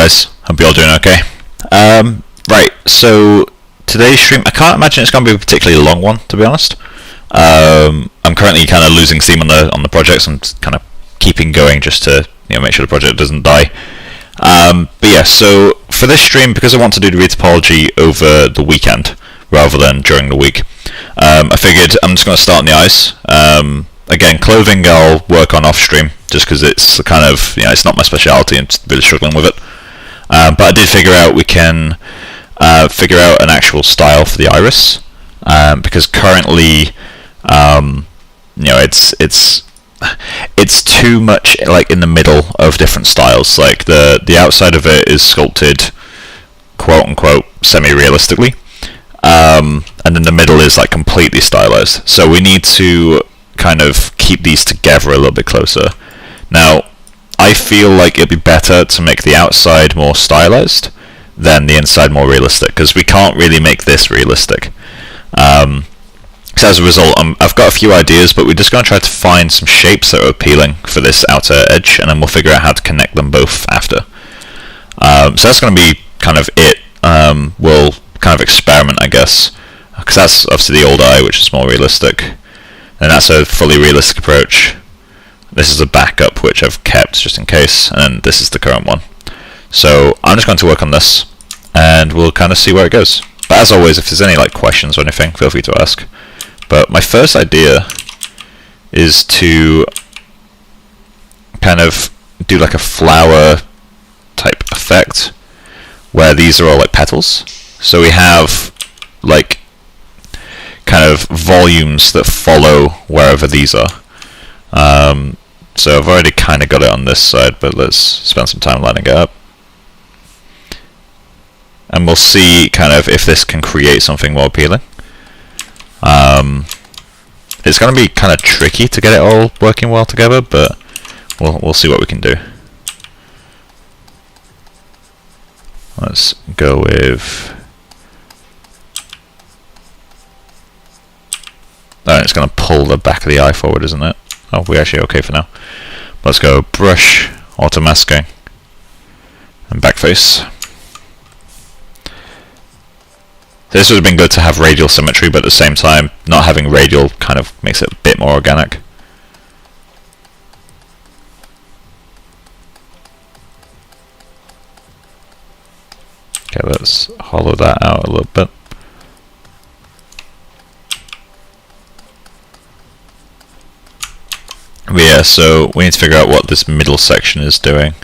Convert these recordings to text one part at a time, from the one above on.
guys, hope you're all doing okay. Right, so today's stream, I can't imagine it's going to be a particularly long one, to be honest. I'm currently kind of losing steam on the project, so I'm kind of keeping going just to make sure the project doesn't die. But yeah, so for this stream, because I want to do the retopology over the weekend rather than during the week, I figured I'm just going to start on the eyes. Again, clothing I'll work on off stream, just because it's kind of, it's not my speciality and I'm really struggling with it. But I did figure out we can figure out an actual style for the iris, because currently, it's too much like in the middle of different styles. Like the outside of it is sculpted, quote unquote, semi-realistically, and then the middle is like completely stylized. So we need to kind of keep these together a little bit closer. Now, I feel like it'd be better to make the outside more stylized than the inside more realistic, because we can't really make this realistic. So as a result, I've got a few ideas, but we're just going to try to find some shapes that are appealing for this outer edge, and then we'll figure out how to connect them both after. So that's going to be kind of it. We'll kind of experiment, I guess, because that's obviously the old eye, which is more realistic, and that's a fully realistic approach. This is a backup, which I've kept just in case, and this is the current one. So I'm just going to work on this, and we'll kind of see where it goes. But as always, if there's any questions or anything, feel free to ask. But my first idea is to kind of do like a flower type effect, where these are all like petals. So we have like kind of volumes that follow wherever these are. So I've already kind of got it on this side, but let's spend some time lining it up. And we'll see kind of if this can create something more appealing. It's going to be kind of tricky to get it all working well together, but we'll see what we can do. Let's go with... Oh, it's going to pull the back of the eye forward, isn't it? Oh, we're actually okay for now. Let's go brush, auto masking, and backface. This would have been good to have radial symmetry, but at the same time, not having radial kind of makes it a bit more organic. Okay, let's hollow that out a little bit. But yeah, so we need to figure out what this middle section is doing.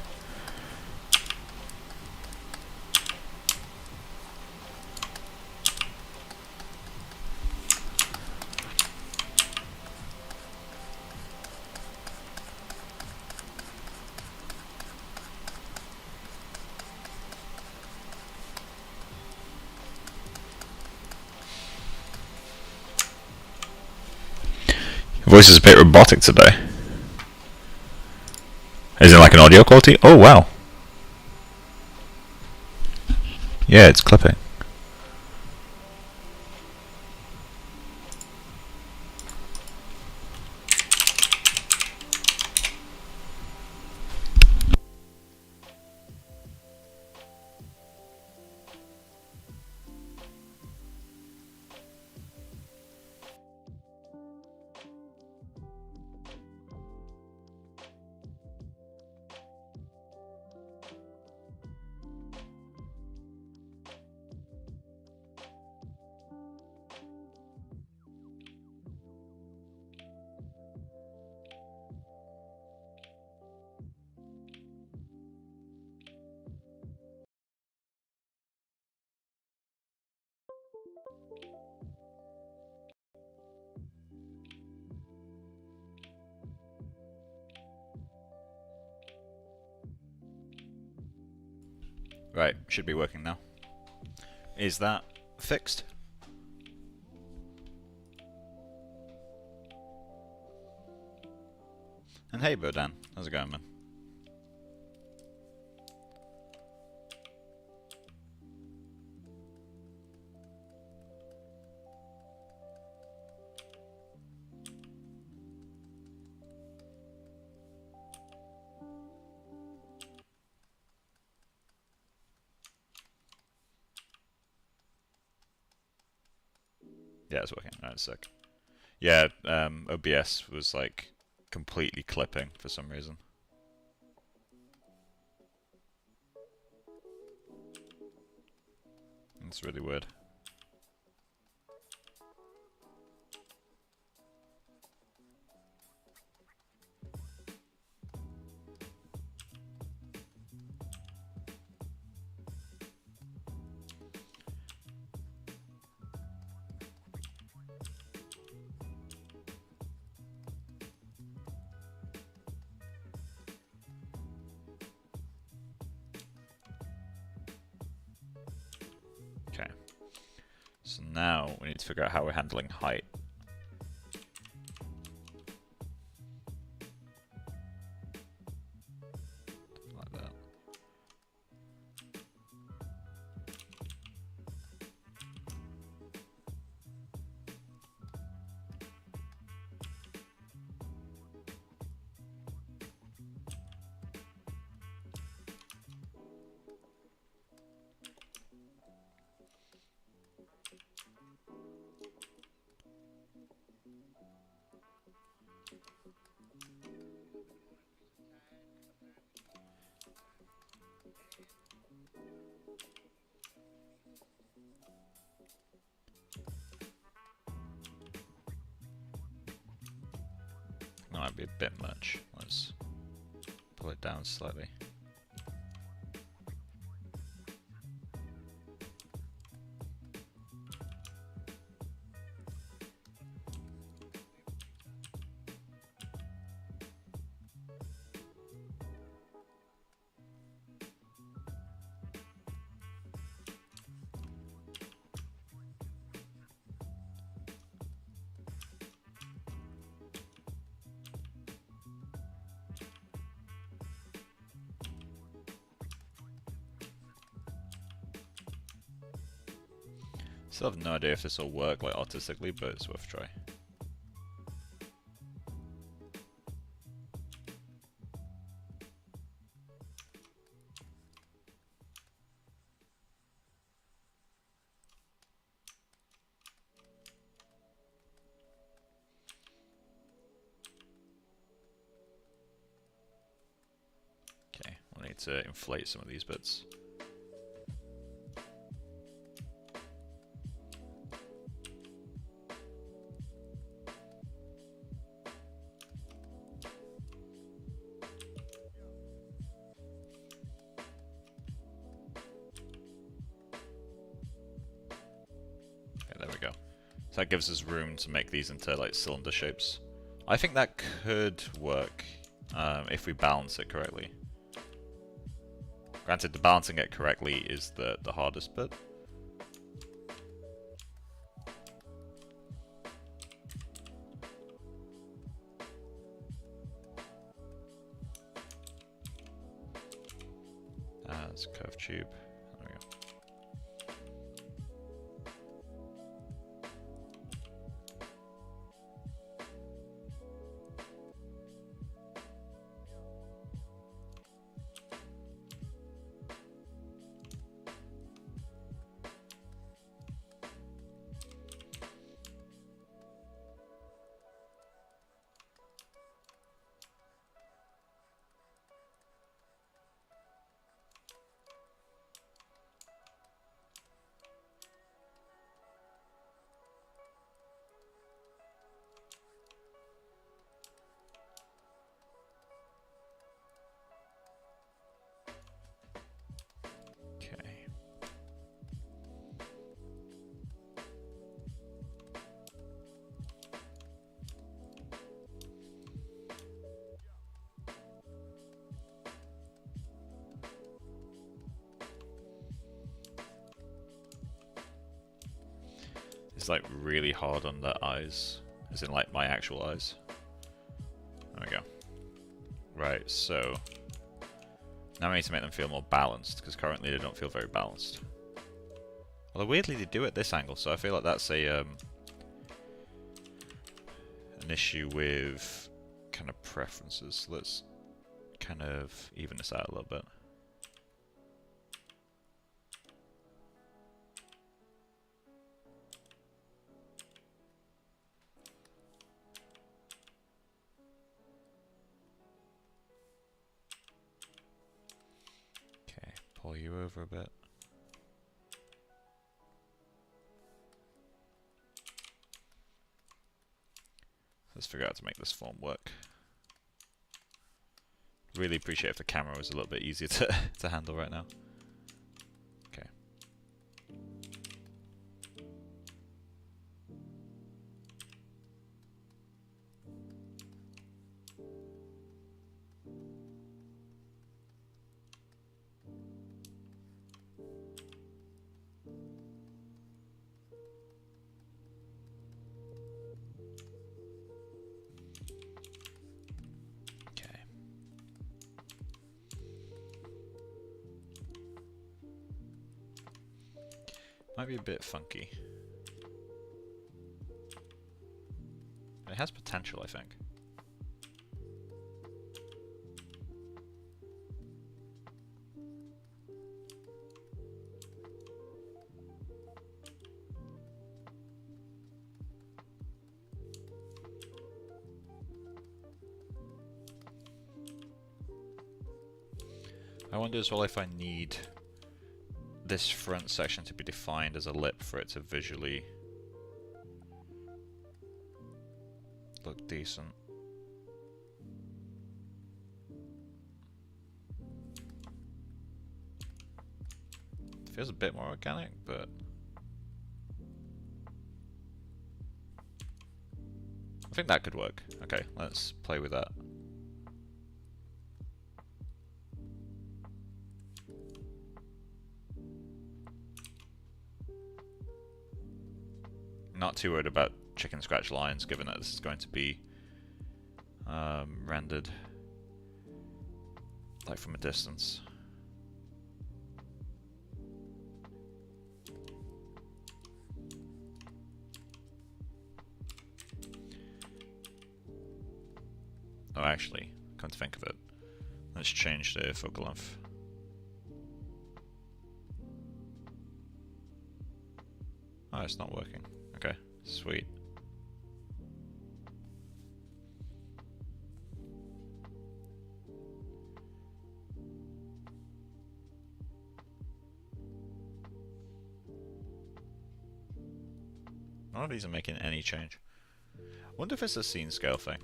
Your voice is a bit robotic today. Is it like an audio quality? Oh wow. Yeah, it's clipping. Right, should be working now. Is that fixed? And hey Bodan, how's it going, man? Yeah, it's working. That's sick. Yeah, OBS was like completely clipping for some reason. It's really weird. Okay. So now we need to figure out how we're handling height. Like that. That might be a bit much. Let's pull it down slightly. Still have no idea if this will work like artistically, but it's worth a try. Okay, we'll need to inflate some of these bits. There we go. So that gives us room to make these into like cylinder shapes. I think that could work if we balance it correctly. Granted, the balancing it correctly is the hardest bit. It's a curved tube. There we go. Okay. It's like really hard on the eyes, as in like my actual eyes. There we go. Right, so now we need to make them feel more balanced, because currently they don't feel very balanced. Although weirdly they do at this angle, so I feel like that's a an issue with kind of preferences. Let's kind of even this out a little bit. you over a bit. Let's figure out how to make this form work. Really appreciate if the camera was a little bit easier to handle right now. Okay. Might be a bit funky. It has potential, I think. I wonder as well if I need this front section to be defined as a lip for it to visually look decent. It feels a bit more organic, but I think that could work. Okay, let's play with that. Not too worried about chicken scratch lines, given that this is going to be rendered like from a distance. Oh, actually, come to think of it, let's change the focal length. Oh, it's not working. Okay, sweet. None of these are making any change. I wonder if it's a scene scale thing.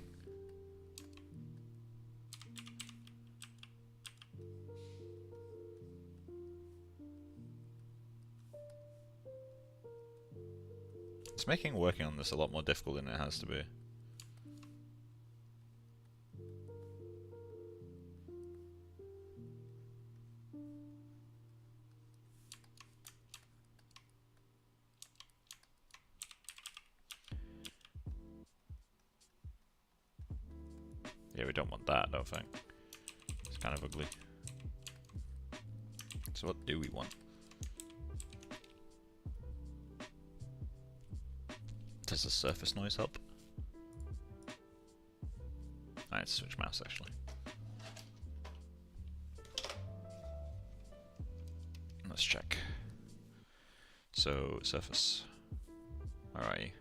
It's making working on this a lot more difficult than it has to be. Yeah, we don't want that, I don't think. It's kind of ugly. So what do we want? Does the surface noise help? I need to switch mouse actually. Let's check. So, surface. Where are you?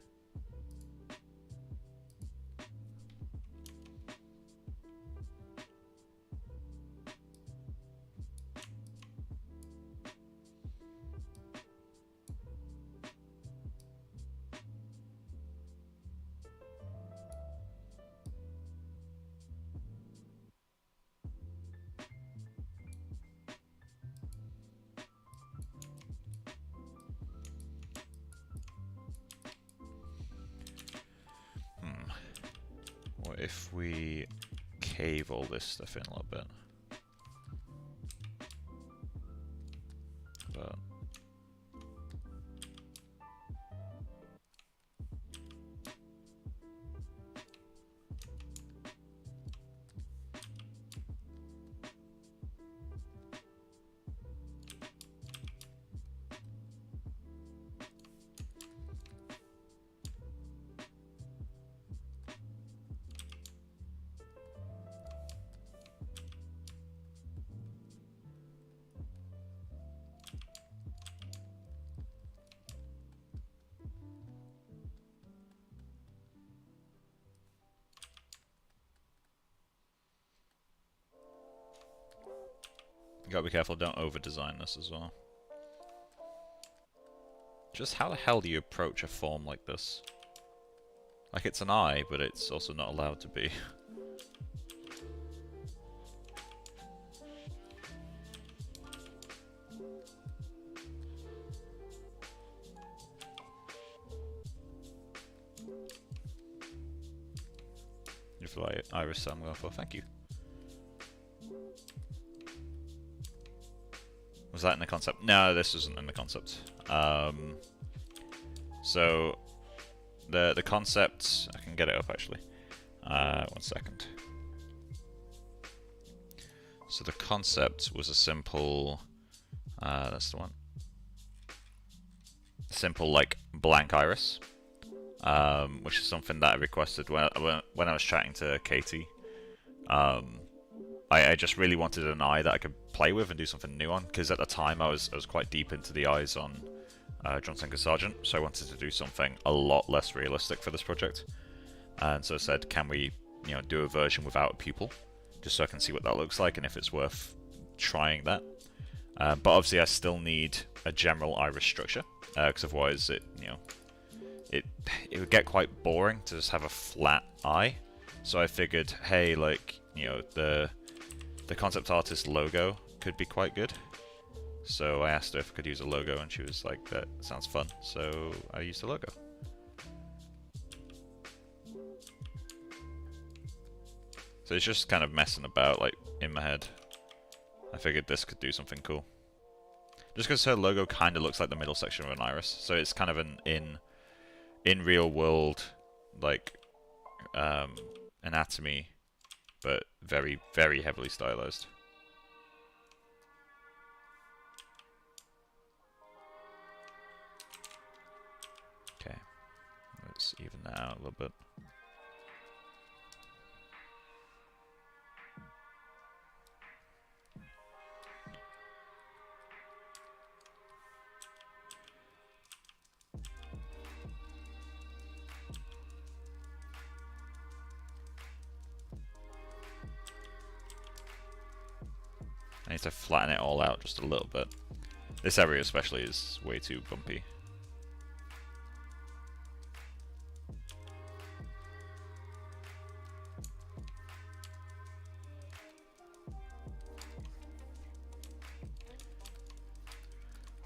What if we cave all this stuff in a little bit? But You gotta be careful, don't over-design this as well. Just how the hell do you approach a form like this? Like, it's an eye, but it's also not allowed to be. If you like iris, I'm going for. Thank you. Was that in the concept? No, this wasn't in the concept. So the concept, I can get it up actually. 1 second. So the concept was a simple. That's the one. Simple like blank iris, which is something that I requested when I was chatting to Katie. I just really wanted an eye that I could play with and do something new on, because at the time I was quite deep into the eyes on John Singer Sargent, so I wanted to do something a lot less realistic for this project. And so I said, can we, do a version without a pupil, just so I can see what that looks like and if it's worth trying that. But obviously I still need a general iris structure, because otherwise it would get quite boring to just have a flat eye. So I figured, hey, like, the concept artist logo could be quite good. So I asked her if I could use a logo, and she was like, that sounds fun. So I used the logo. So it's just kind of messing about, like, in my head. I figured this could do something cool. Just because her logo kind of looks like the middle section of an iris. So it's kind of an in real world, like, anatomy, but very, very heavily stylized. Okay, let's even that out a little bit. I need to flatten it all out just a little bit. This area especially is way too bumpy.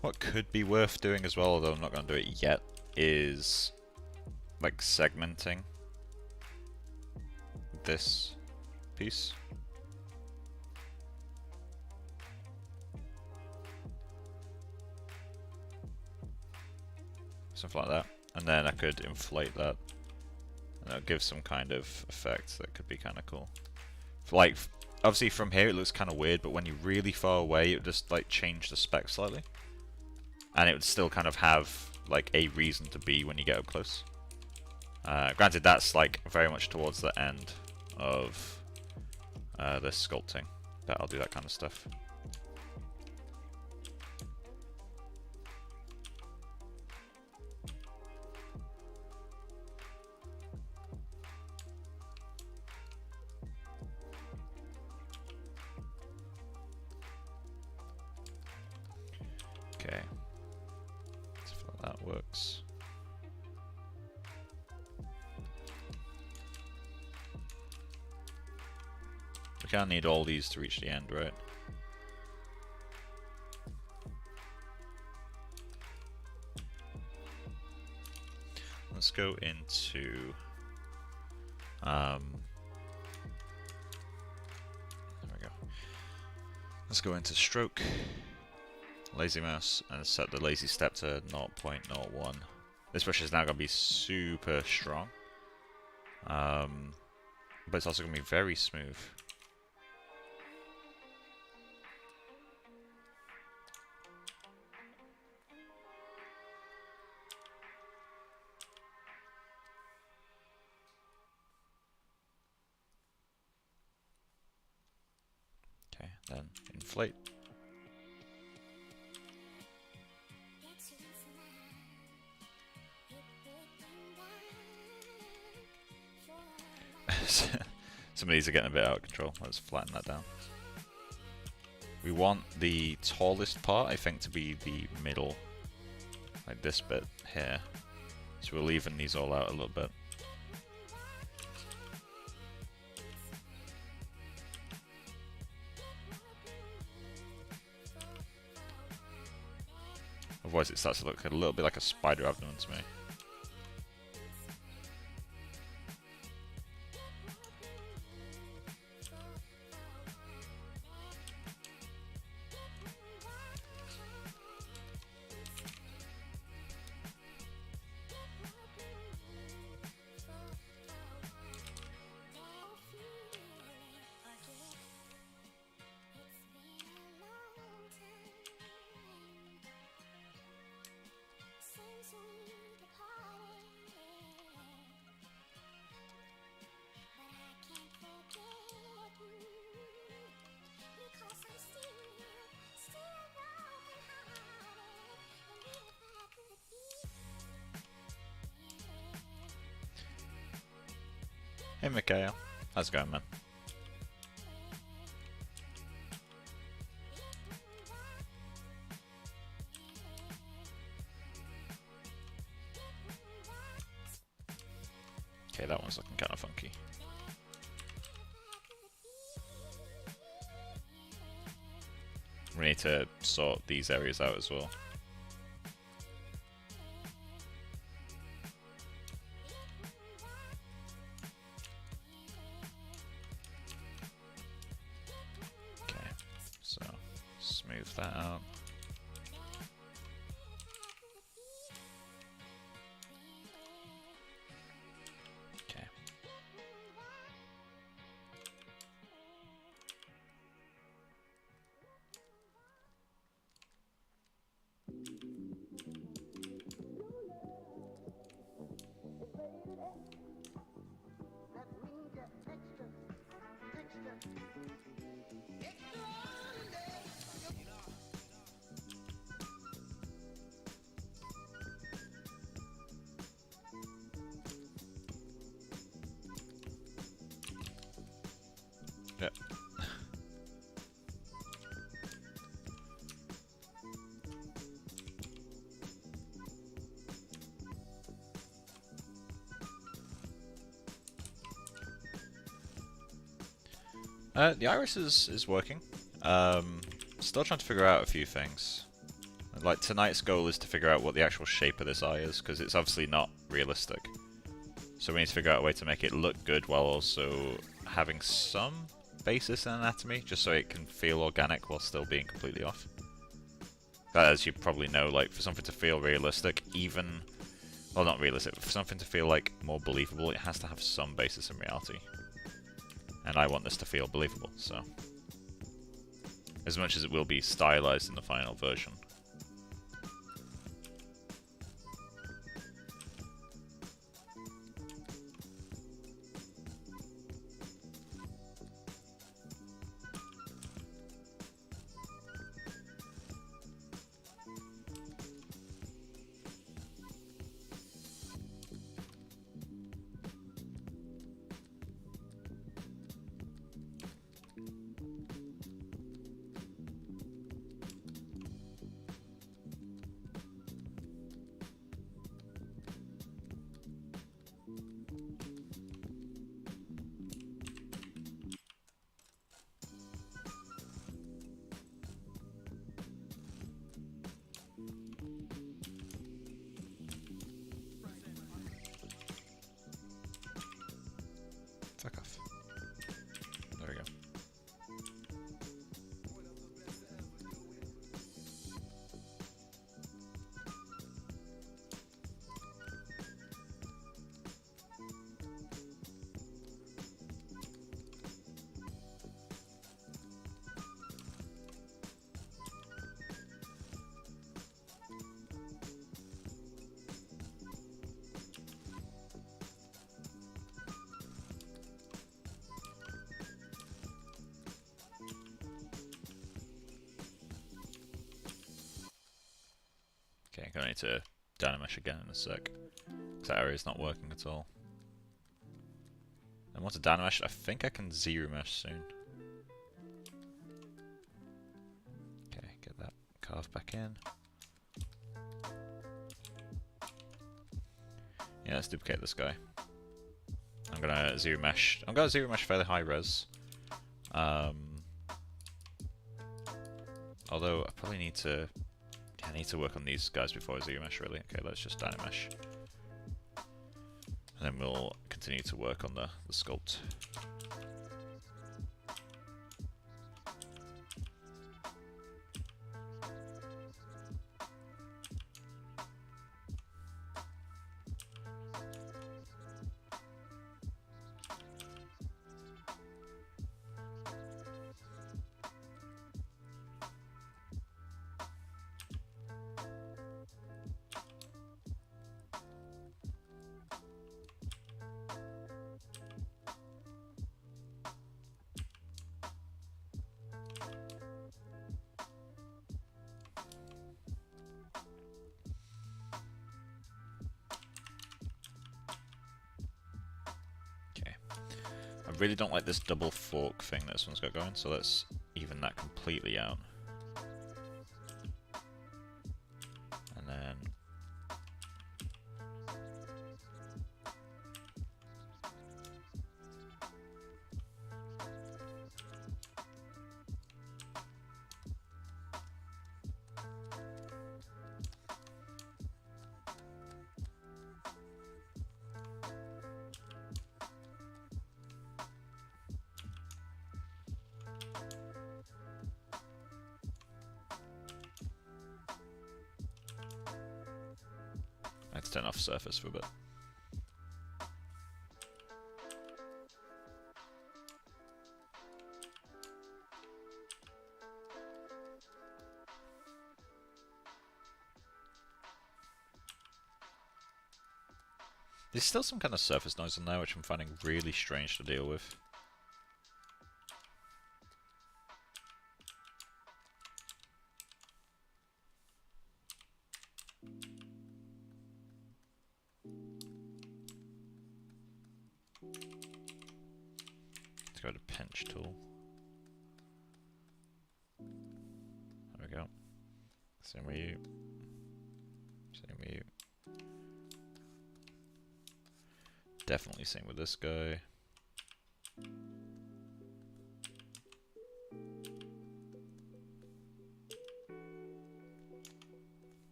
What could be worth doing as well, although I'm not going to do it yet, is like segmenting this piece. Something like that, and then I could inflate that, and it'll give some kind of effect that could be kind of cool. Like, obviously from here it looks kind of weird, but when you're really far away, it would just like change the spec slightly, and it would still kind of have like a reason to be when you get up close. Granted, that's like very much towards the end of the sculpting that I'll do that kind of stuff. Okay, let's see if that works. We can't need all these to reach the end, right? Let's go into there we go. Let's go into stroke, lazy mouse, and set the lazy step to 0.01. This brush is now going to be super strong, but it's also going to be very smooth. Okay, then inflate. Some of these are getting a bit out of control. Let's flatten that down. We want the tallest part, I think, to be the middle, like this bit here. So we'll even these all out a little bit. Otherwise it starts to look a little bit like a spider abdomen to me. Hey Mikhail, how's it going, man? Okay, that one's looking kind of funky. We need to sort these areas out as well. Okay, so smooth that out. Okay. Yep. The iris is working. Still trying to figure out a few things. Like, tonight's goal is to figure out what the actual shape of this eye is, because it's obviously not realistic. So we need to figure out a way to make it look good while also having some basis in anatomy, just so it can feel organic while still being completely off. But as you probably know, like, for something to feel realistic, even... well, not realistic, but for something to feel, like, more believable, it has to have some basis in reality. And I want this to feel believable, so... as much as it will be stylized in the final version. Fuck off. There we go. Okay, I'm gonna need to dynamesh again in a sec. Because that area is not working at all. And once a dynamesh, I think I can zero mesh soon. path back in. Yeah, let's duplicate this guy. I'm gonna zero mesh. I'm gonna zero mesh fairly high res. Although I probably need to. Yeah, I need to work on these guys before I zero mesh. Really. Okay, let's just dyno mesh, and then we'll continue to work on the sculpt. I really don't like this double fork thing that this one's got going, so let's even that completely out. And then... I had to turn off surface for a bit. There's still some kind of surface noise on there which I'm finding really strange to deal with. Let's go to pinch tool. There we go. Same with you. Same with you. Definitely same with this guy.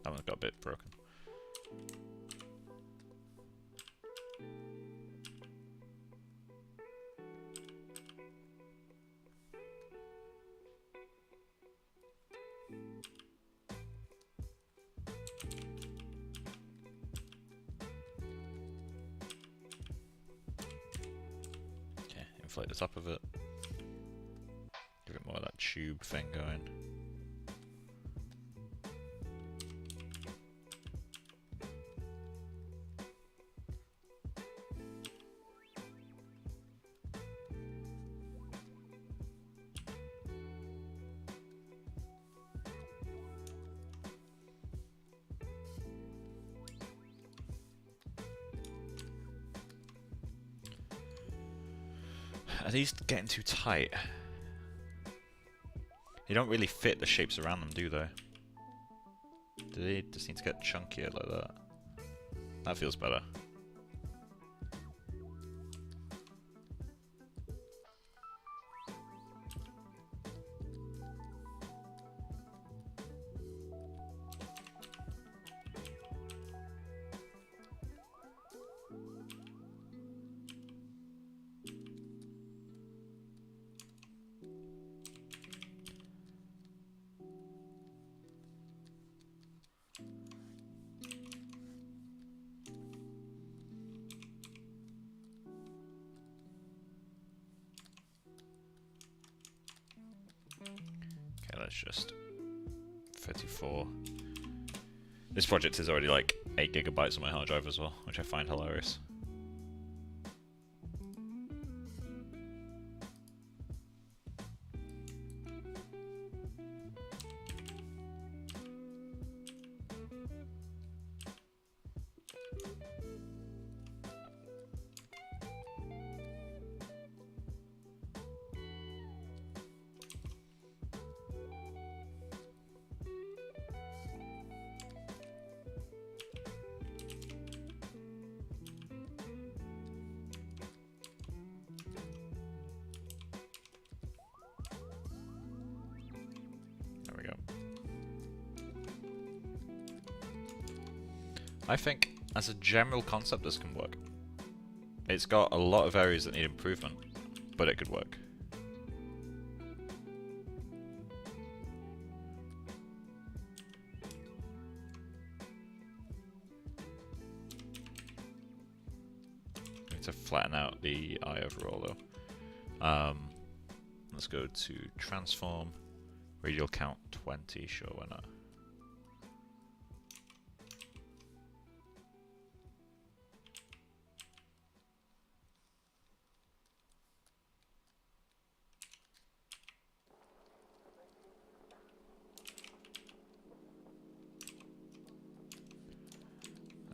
That one's got a bit broken. Inflate the top of it. Give it more of that tube thing going. Are these getting too tight? They don't really fit the shapes around them, do they? Do they just need to get chunkier like that? That feels better. Okay, let's just 34. This project is already like 8 gigabytes on my hard drive as well, which I find hilarious. I think, as a general concept, this can work. It's got a lot of areas that need improvement, but it could work. Need to flatten out the eye overall, though. Let's go to transform, radial count 20, sure, why not?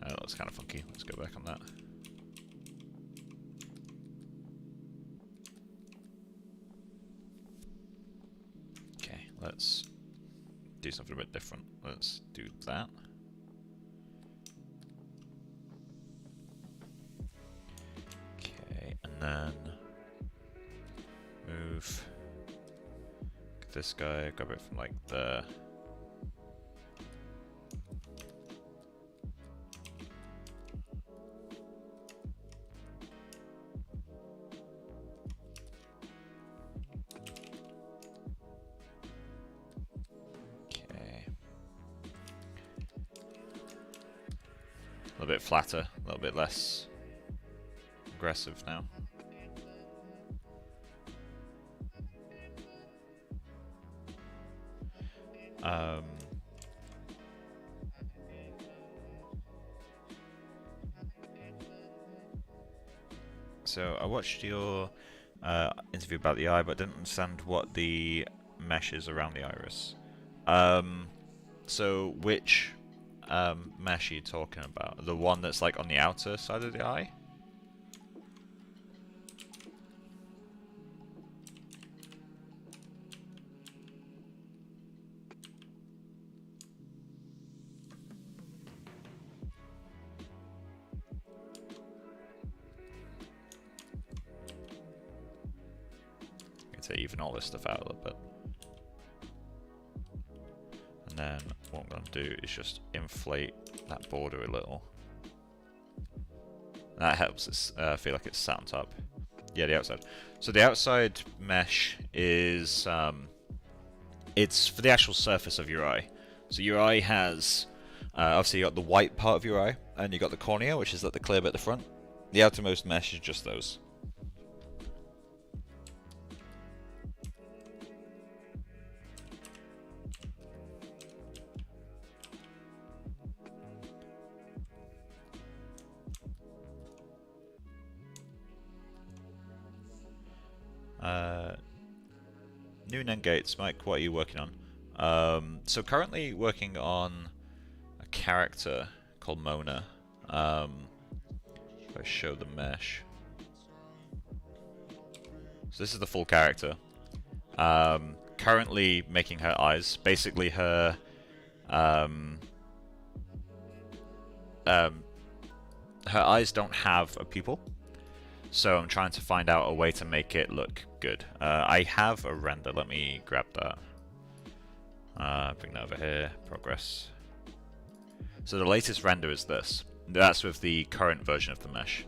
That looks kind of funky. Let's go back on that. Okay, let's do something a bit different. Let's do that. Okay, and then move this guy, grab it from like there. A little bit flatter, a little bit less aggressive now. So I watched your interview about the eye, but didn't understand what the mesh is around the iris. So which mesh are you talking about? The one that's like on the outer side of the eye? To even all this stuff out a little bit. And then what I'm going to do is just inflate that border a little. And that helps it feel like it's sat on top. Yeah, the outside. So the outside mesh is it's for the actual surface of your eye. So your eye has obviously you got the white part of your eye, and you got the cornea, which is like the clear bit at the front. The outermost mesh is just those. New end gates, Mike, what are you working on? So currently working on a character called Mona. If I show the mesh. So this is the full character. Currently making her eyes. Basically her eyes don't have a pupil. So I'm trying to find out a way to make it look good. I have a render, let me grab that. Bring that over here, progress. So the latest render is this. That's with the current version of the mesh.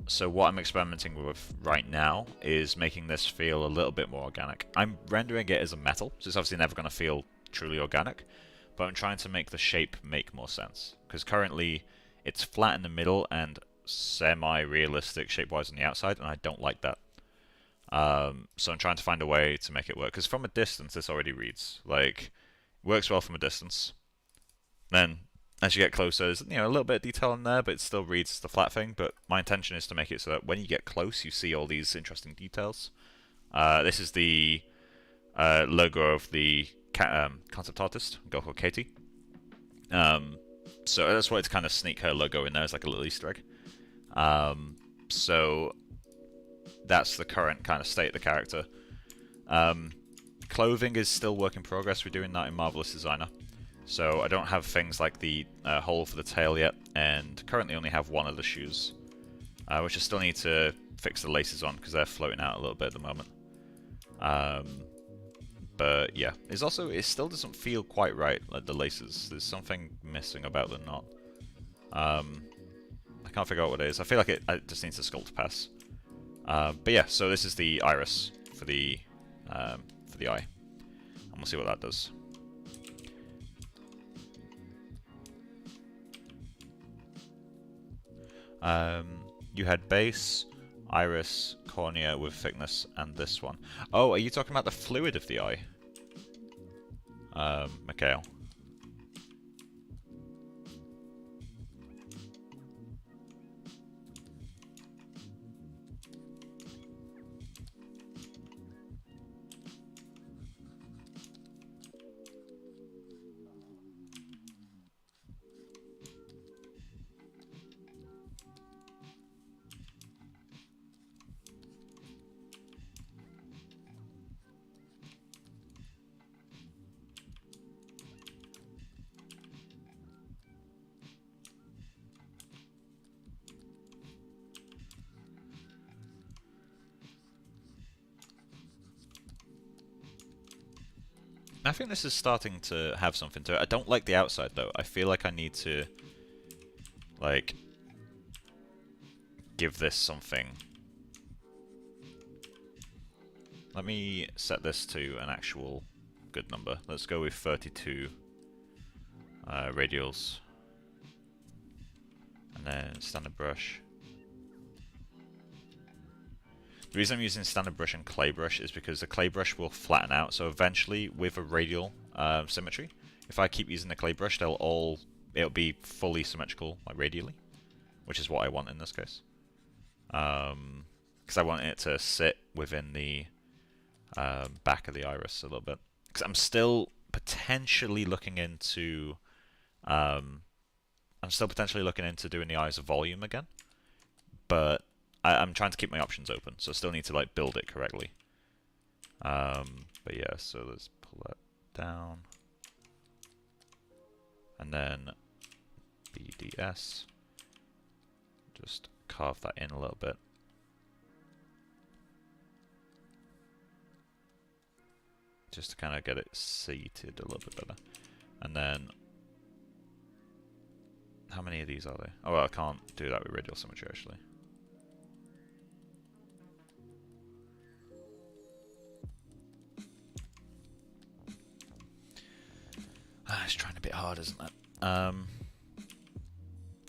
So what I'm experimenting with right now is making this feel a little bit more organic. I'm rendering it as a metal, so it's obviously never going to feel truly organic, but I'm trying to make the shape make more sense. Because currently it's flat in the middle and semi-realistic shape-wise on the outside, and I don't like that. So I'm trying to find a way to make it work, because from a distance this already reads like works well from a distance. Then as you get closer, there's a little bit of detail in there, but it still reads the flat thing. But my intention is to make it so that when you get close, you see all these interesting details. This is the logo of the concept artist, a girl called Katie. So that's why it's kind of sneak her logo in there as like a little Easter egg. So that's the current kind of state of the character. Clothing is still work in progress. We're doing that in Marvelous Designer. So I don't have things like the hole for the tail yet, and currently only have one of the shoes, which I still need to fix the laces on because they're floating out a little bit at the moment. But yeah, it still doesn't feel quite right, like the laces. There's something missing about the knot. I can't figure out what it is. I feel like it just needs a sculpt pass. But yeah, so this is the iris for the eye, and we'll see what that does. You had base, iris, cornea with thickness, and this one. Oh, are you talking about the fluid of the eye? Mikhail. I think this is starting to have something to it. I don't like the outside though. I feel like I need to, like, give this something. Let me set this to an actual good number. Let's go with 32 radials. And then standard brush. The reason I'm using standard brush and clay brush is because the clay brush will flatten out, so eventually with a radial symmetry, if I keep using the clay brush, it'll be fully symmetrical, like radially, which is what I want in this case. Because I want it to sit within the back of the iris a little bit. Because I'm still potentially looking into doing the eyes of volume again, but I'm trying to keep my options open, so I still need to like build it correctly. But yeah, so let's pull that down, and then BDS. Just carve that in a little bit. Just to kind of get it seated a little bit better. And then, how many of these are there? Oh, well, I can't do that with radial symmetry actually. It's trying a bit hard, isn't it?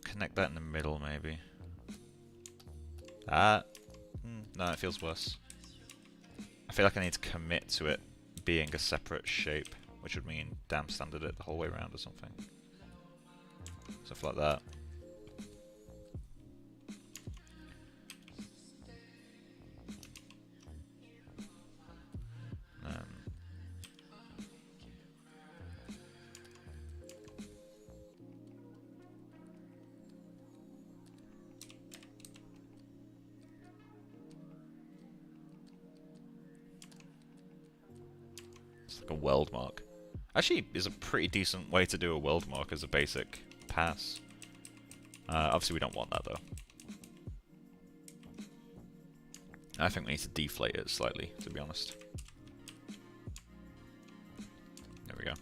Connect that in the middle, maybe. No, it feels worse. I feel like I need to commit to it being a separate shape, which would mean damn standard it the whole way around or something. Stuff like that. It's like a weld mark. Actually, is a pretty decent way to do a weld mark as a basic pass. Obviously, we don't want that though. I think we need to deflate it slightly, to be honest. There we go.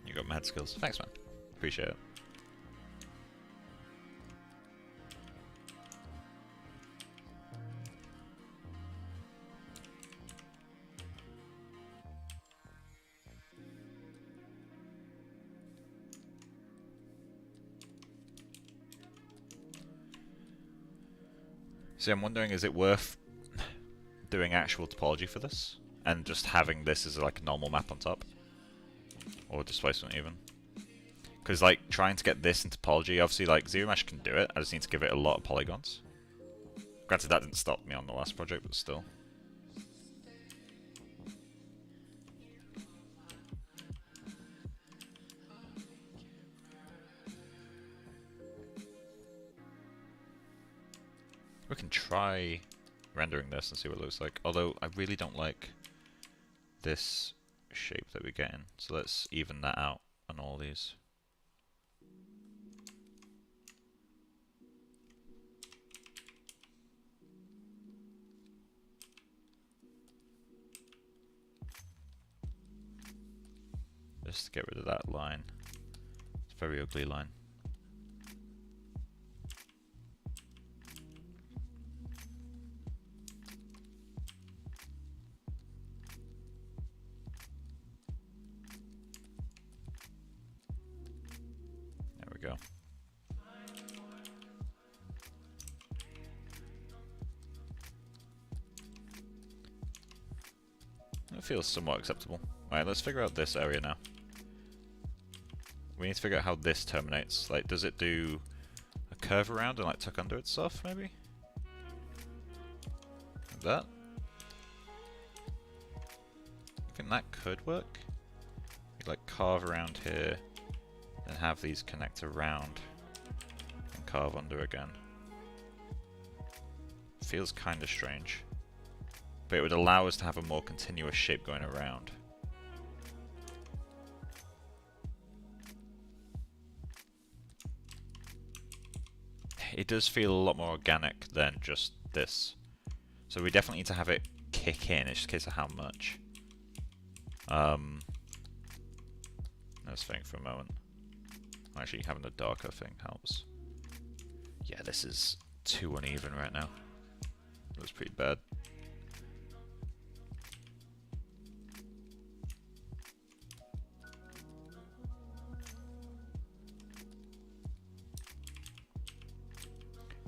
You got mad skills. Thanks, man. Appreciate it. See, I'm wondering, is it worth doing actual topology for this? And just having this as like a normal map on top? Or displacement even? Because like, trying to get this in topology, obviously like, Zero Mesh can do it, I just need to give it a lot of polygons. Granted, that didn't stop me on the last project, but still. We can try rendering this and see what it looks like. Although, I really don't like this shape that we get in. So let's even that out on all these. just to get rid of that line. It's a very ugly line. There we go. It feels somewhat acceptable. Alright, let's figure out this area now. We need to figure out how this terminates. Like, does it do a curve around and like tuck under itself, maybe? Like that? I think that could work. You like carve around here, and have these connect around, and carve under again. Feels kind of strange. But it would allow us to have a more continuous shape going around. It does feel a lot more organic than just this. So we definitely need to have it kick in, it's just a case of how much. Let's think for a moment. Actually, having the darker thing helps. Yeah, this is too uneven right now. It was pretty bad.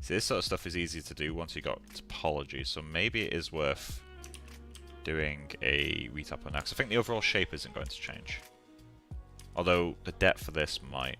See, this sort of stuff is easy to do once you got topology, so maybe it is worth doing a retop on that, because I think the overall shape isn't going to change. Although the depth for this might.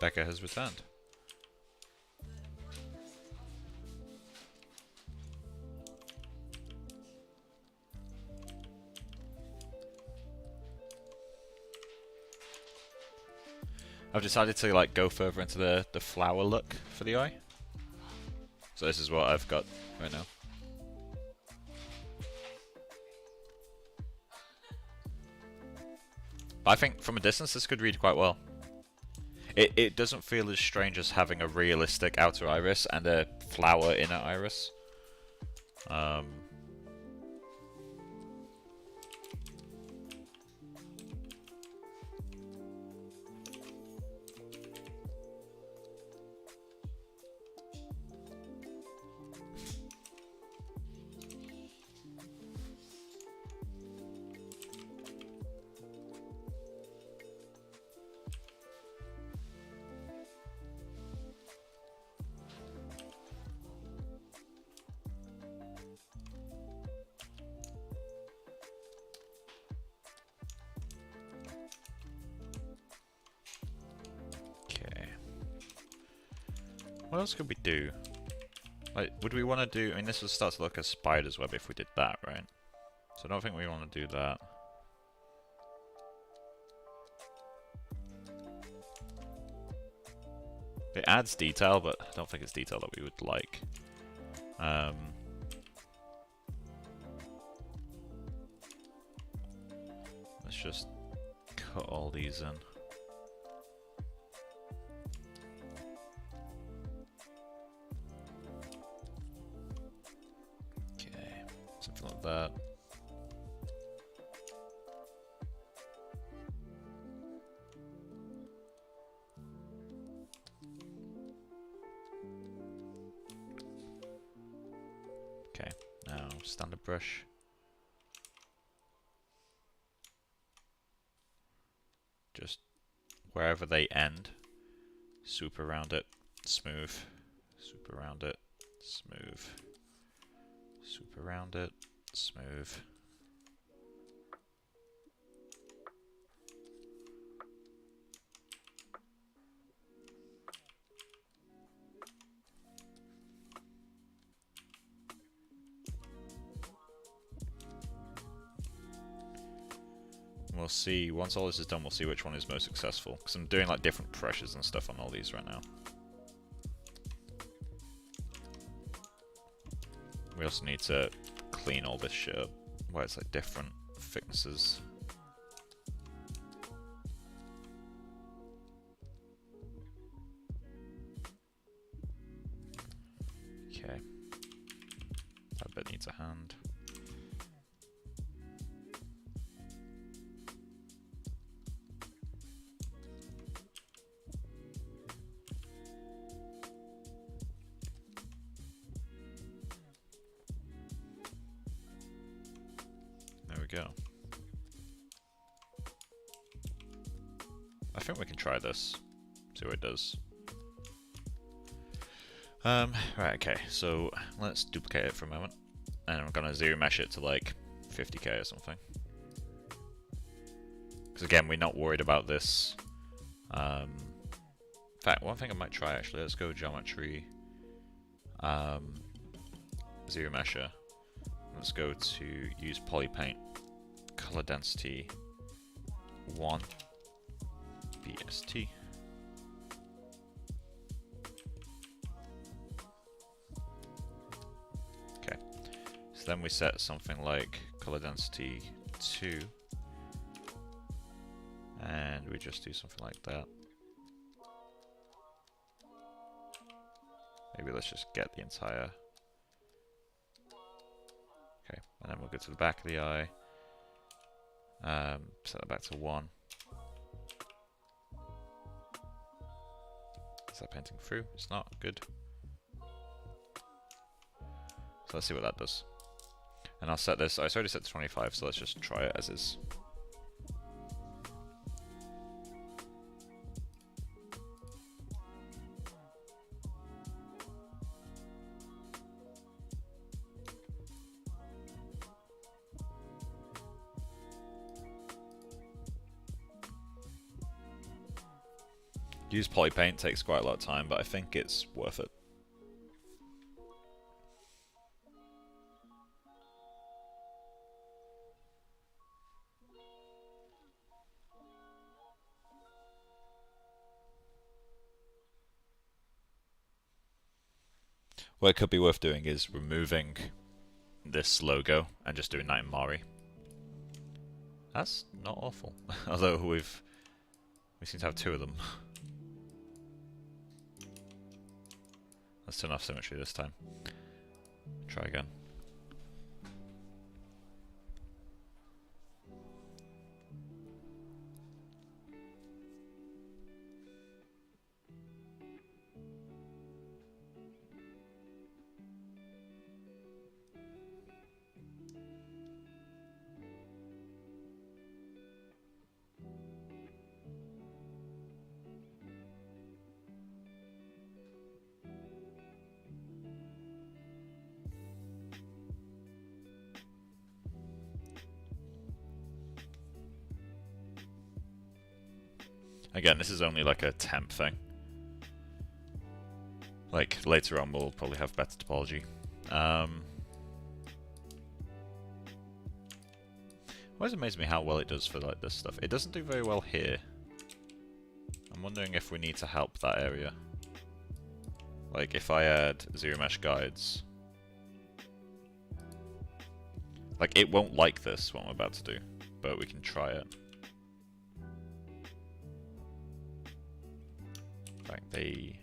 Becca has returned. I've decided to like go further into the flower look for the eye. So this is what I've got right now. I think from a distance this could read quite well. It doesn't feel as strange as having a realistic outer iris and a flower inner iris. What else could we do? Like, would we want to do... I mean, this would start to look like a spider's web if we did that, right? So I don't think we want to do that. It adds detail, but I don't think it's detail that we would like. Let's just cut all these in. Something like that. Okay, now standard brush. Just wherever they end, swoop around it, smooth, swoop around it, smooth, swoop around it, smooth. We'll see, once all this is done, we'll see which one is most successful. Because I'm doing like different pressures and stuff on all these right now. We also need to clean all this shit up, where it's like different thicknesses. Okay. That bit needs a hand. There we go. I think we can try this, see what it does. Right, okay, so let's duplicate it for a moment. And I'm gonna zero mesh it to like 50k or something. Because again, we're not worried about this. In fact, one thing I might try actually, let's go geometry, zero mesher. Let's go to use polypaint, color density 1, BST. Okay, so then we set something like color density 2, and we just do something like that. Maybe let's just get the entire. Okay, and then we'll go to the back of the eye, set that back to 1. Is that painting through? It's not. Good. So let's see what that does. And I'll set this, I already set to 25, so let's just try it as is. Use polypaint, takes quite a lot of time, but I think it's worth it. What it could be worth doing is removing this logo and just doing that in Mari. That's not awful, although we seem to have 2 of them. Let's turn off symmetry this time. Try again. Again, this is only like a temp thing. Like, later on we'll probably have better topology. Always amazes me how well it does for like this stuff. It doesn't do very well here. I'm wondering if we need to help that area. Like, if I add zero mesh guides. Like, it won't like this, what I'm about to do. But we can try it. Like, they...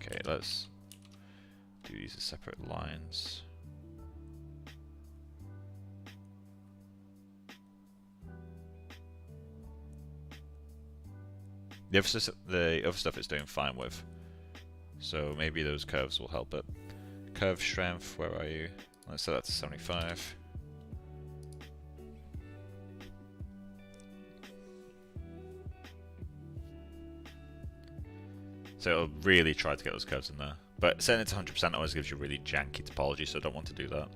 Okay, let's do these as separate lines. the other stuff it's doing fine with. So maybe those curves will help it. Curve strength, where are you? Let's set that to 75. So it'll really try to get those curves in there. But setting it to 100% always gives you really janky topology, so I don't want to do that.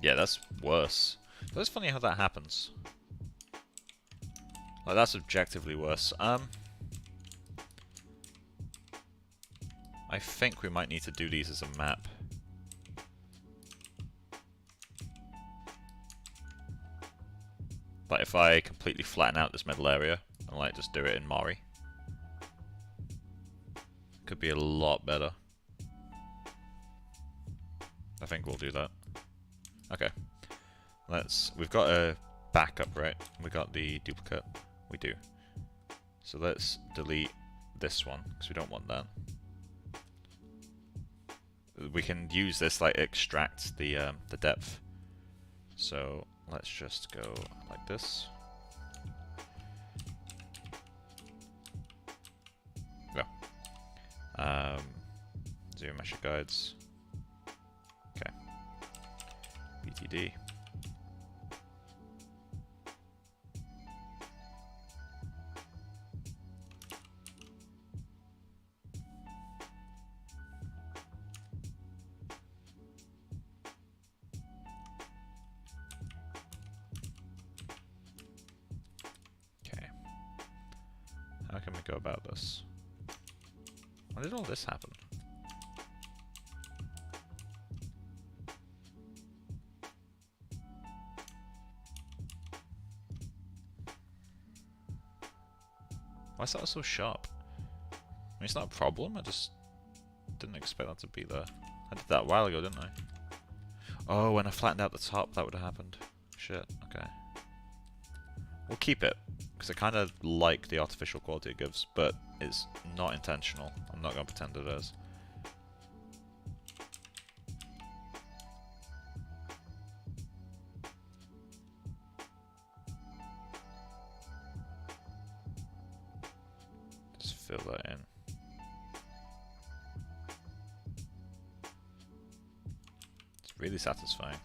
Yeah, that's worse. But it's funny how that happens. Like, that's objectively worse. I think we might need to do these as a map. Like, if I completely flatten out this middle area and like just do it in Mari, could be a lot better. I think we'll do that. Okay, we've got a backup, right? We got the duplicate, we do. So let's delete this one, because we don't want that. We can use this, like, extract the depth. So let's just go like this. Go. Zero measure guides. Okay. BTD. Okay. How can we go about this? When did all this happen? Why is that so sharp? I mean, it's not a problem, I just didn't expect that to be there. I did that a while ago, didn't I? Oh, when I flattened out the top, that would have happened. Shit, okay. We'll keep it, because I kind of like the artificial quality it gives, but it's not intentional. I'm not going to pretend it is. Fill that in. It's really satisfying.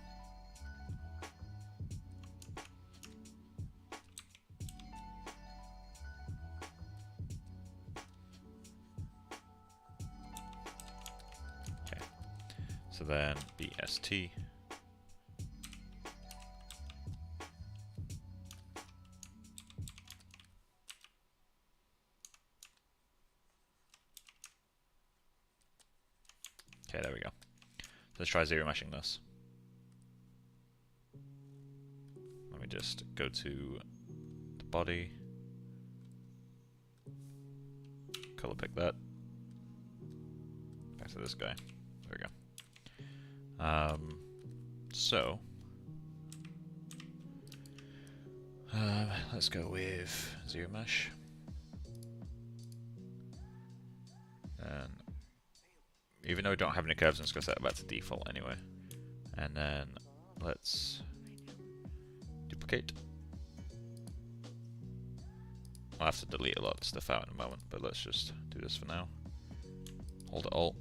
Okay, so then BST. Okay, there we go. Let's try zero meshing this. Let me just go to the body, color pick that, back to this guy. There we go. Let's go with zero mesh. And even though we don't have any curves, I'm just going to set it back to default anyway. And then let's duplicate. I'll have to delete a lot of stuff out in a moment, but let's just do this for now. Hold Alt.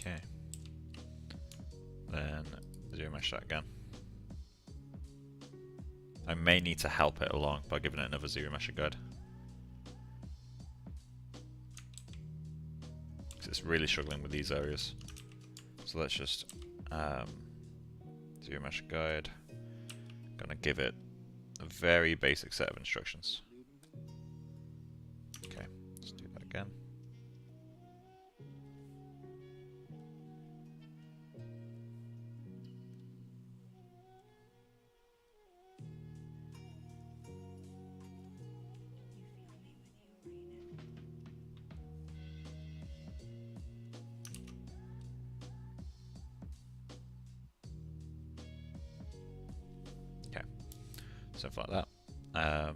Okay. Then zero mesh that again. I may need to help it along by giving it another zero mesh guide. it's really struggling with these areas. So let's just zero mesh guide. Gonna give it a very basic set of instructions. Okay, let's do that again. Stuff like that. I'll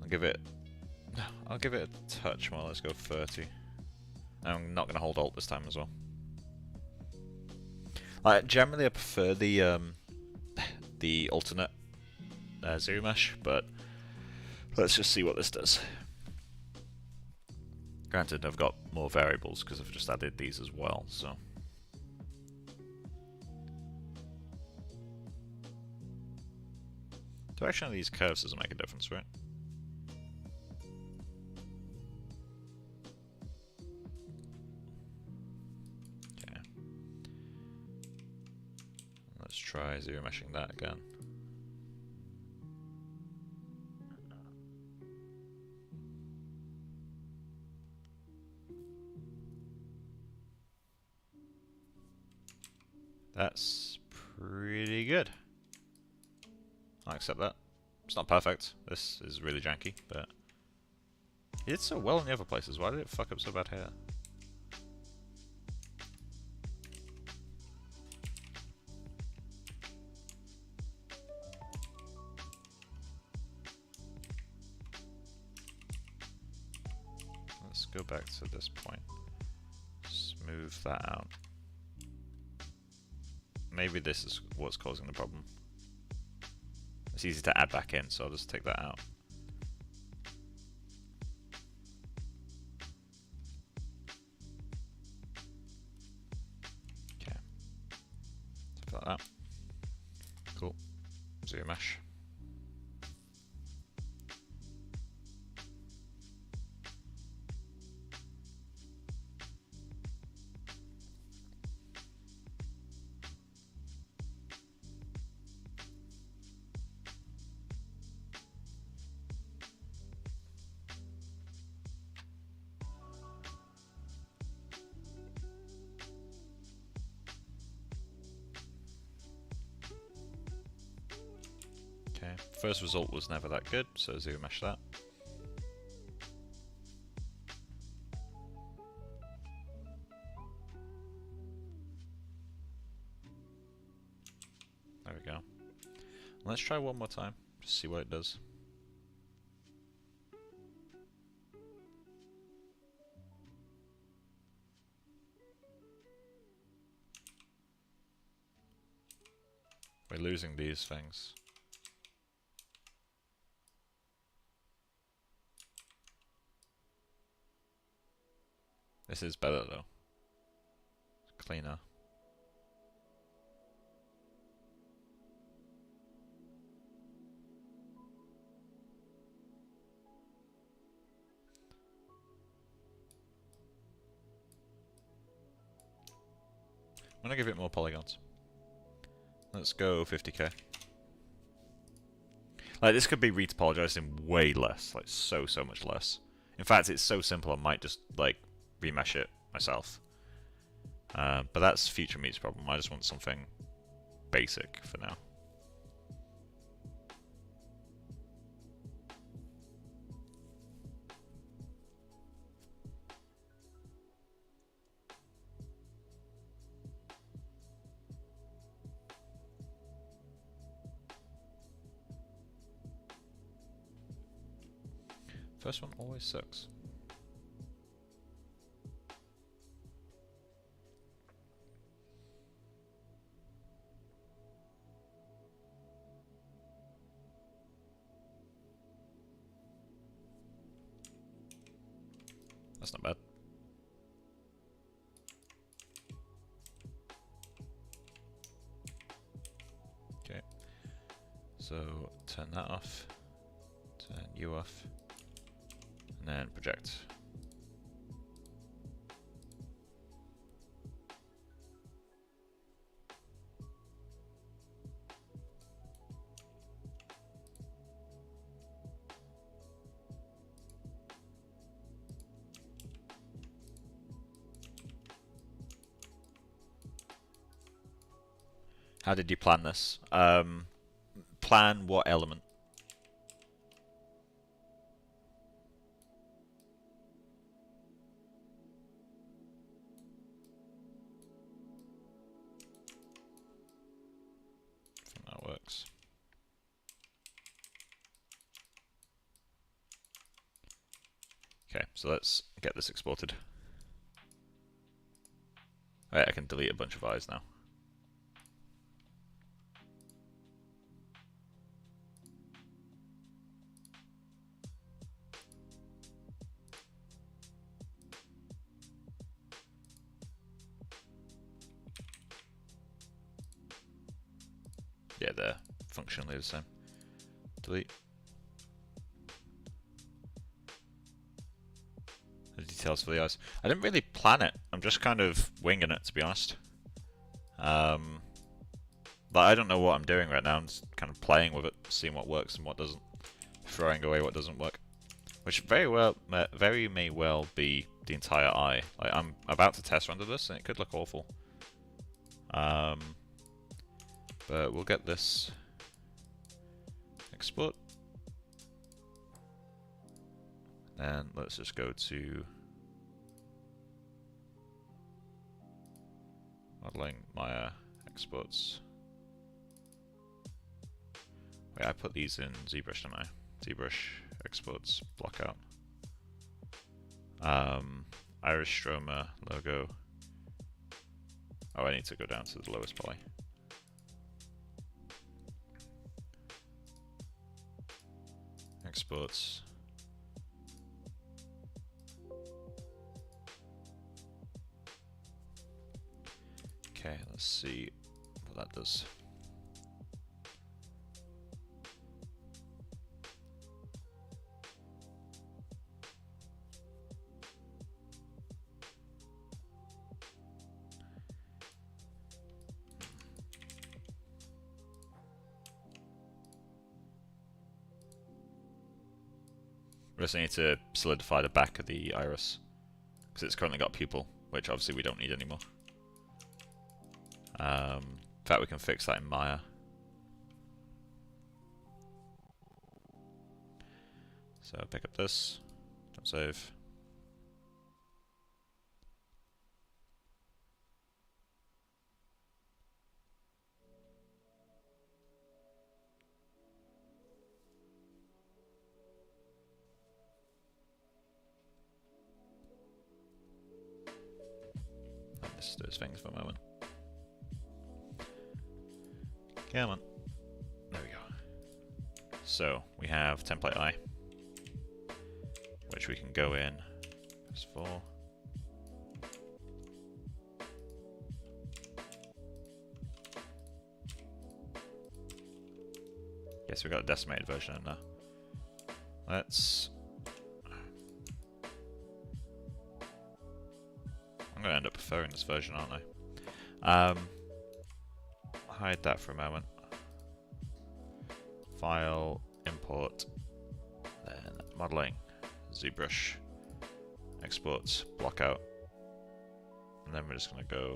give it a touch more. Let's go 30. I'm not going to hold Alt this time as well. Generally, I prefer the alternate zero mesh, but let's just see what this does. Granted, I've got more variables because I've just added these as well. So. Direction of these curves doesn't make a difference, right? Okay. Let's try zero meshing that again. That's pretty good. I'll accept that. It's not perfect. This is really janky, but it did so well in the other places. Why did it fuck up so bad here? Let's go back to this point. Smooth that out. Maybe this is what's causing the problem. It's easy to add back in, so I'll just take that out. Okay. Something like that. Cool. Zero mesh. Okay, first result was never that good, so zero mesh that. There we go. Let's try one more time, just see what it does. We're losing these things. This is better though. It's cleaner. I'm gonna give it more polygons. Let's go 50k. Like, this could be retopologized in way less, like so much less. In fact, it's so simple I might just like remesh it myself. But that's future me's problem. I just want something basic for now. First one always sucks. That's not bad. Okay, so turn that off, turn you off, and then project. How did you plan this? Plan what element? I think that works. Okay, so let's get this exported. Right, I can delete a bunch of eyes now. Yeah, they're functionally the same. Delete. The details for the eyes. I didn't really plan it. I'm just kind of winging it, to be honest. But I don't know what I'm doing right now. I'm just kind of playing with it, seeing what works and what doesn't, throwing away what doesn't work. Which very may well be the entire eye. Like, I'm about to test render this, and it could look awful. But we'll get this export. And let's just go to modeling Maya exports. Wait, I put these in ZBrush, didn't I? ZBrush exports, block out. Iris stroma logo. Oh, I need to go down to the lowest poly. Exports. Okay, let's see what that does. We also need to solidify the back of the iris, because it's currently got a pupil, which obviously we don't need anymore. In fact, we can fix that in Maya. So pick up this, don't save. Let this do its things for a moment. Come on. There we go. So we have template eye, which we can go in as 4. Yes, we've got a decimated version in there. Let's. I'm going to end up preferring this version, aren't I? Hide that for a moment. File, import, then modeling, ZBrush, exports, block out, and then we're just going to go.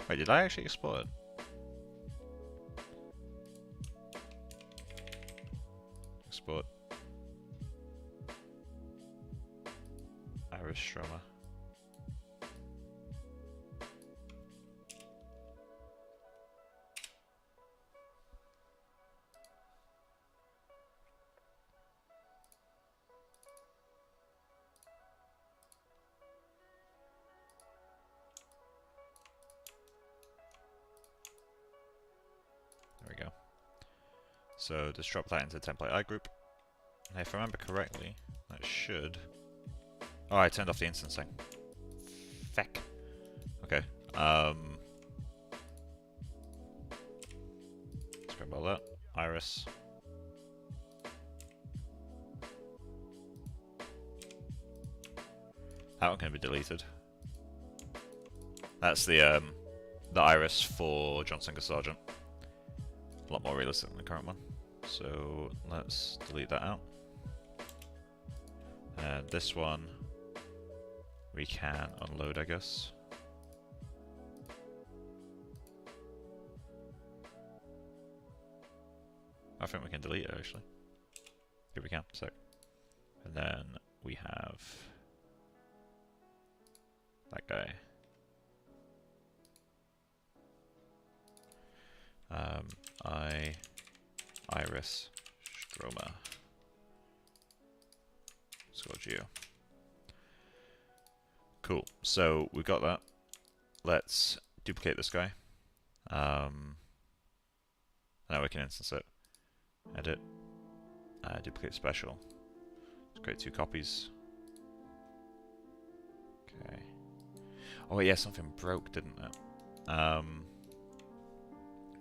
Wait, did I actually export it? Export. Iris stroma. There we go. So just drop that into the template I group. And if I remember correctly, that should. Oh, I turned off the instancing. Feck. Okay. Let's grab all that. Iris. That one can be deleted. That's the iris for John Singer Sargent. A lot more realistic than the current one. So let's delete that out. And this one we can unload, I guess. I think we can delete it actually. Here we can, so. And then we have that guy. Iris Stroma Scorgio. Cool. So we got that. Let's duplicate this guy. Now we can instance it. Edit. Duplicate special. Let's create 2 copies. Okay. Oh yeah, something broke, didn't it?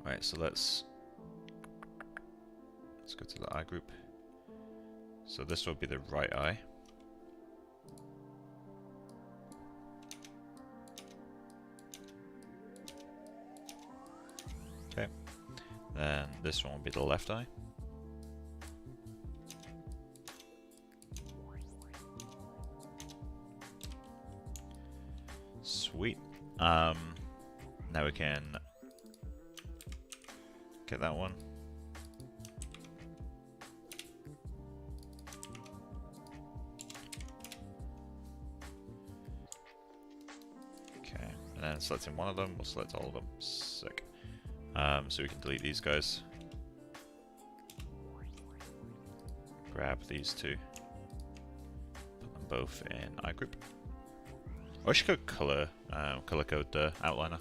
Right, so let's go to the eye group. So this will be the right eye. Okay. Then this one will be the left eye. Sweet. Now we can get that one. Okay, and then selecting one of them, we'll select all of them. Sick. So we can delete these guys. Grab these 2. Put them both in eye group. Oh, I should go color code the outliner.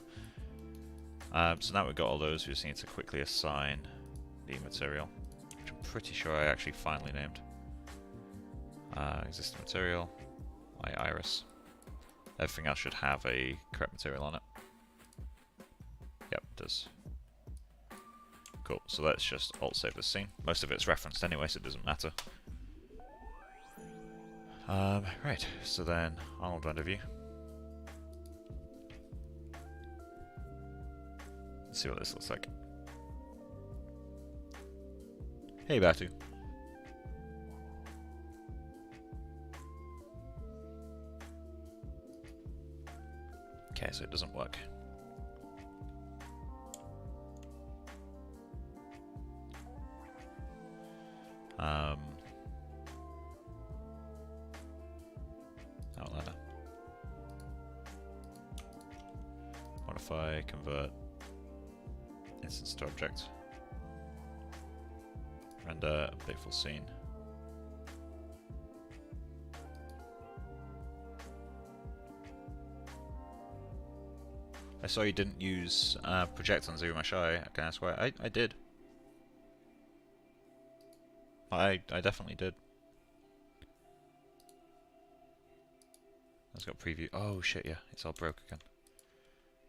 So now we've got all those, we just need to quickly assign the material, which I'm pretty sure I actually finally named. Existing material, iris. Everything else should have a correct material on it. Yep, it does. Cool, so let's just alt-save this scene. Most of it's referenced anyway, so it doesn't matter. Right, so then Arnold render view. Let's see what this looks like. Hey, Batu. Okay, so it doesn't work. Outliner. Modify, convert. Instance to object. Render, update full scene. I saw you didn't use project on Zero Mesh Eye. Can I ask why? I did. I definitely did. It's got preview. Oh shit, yeah, it's all broke again.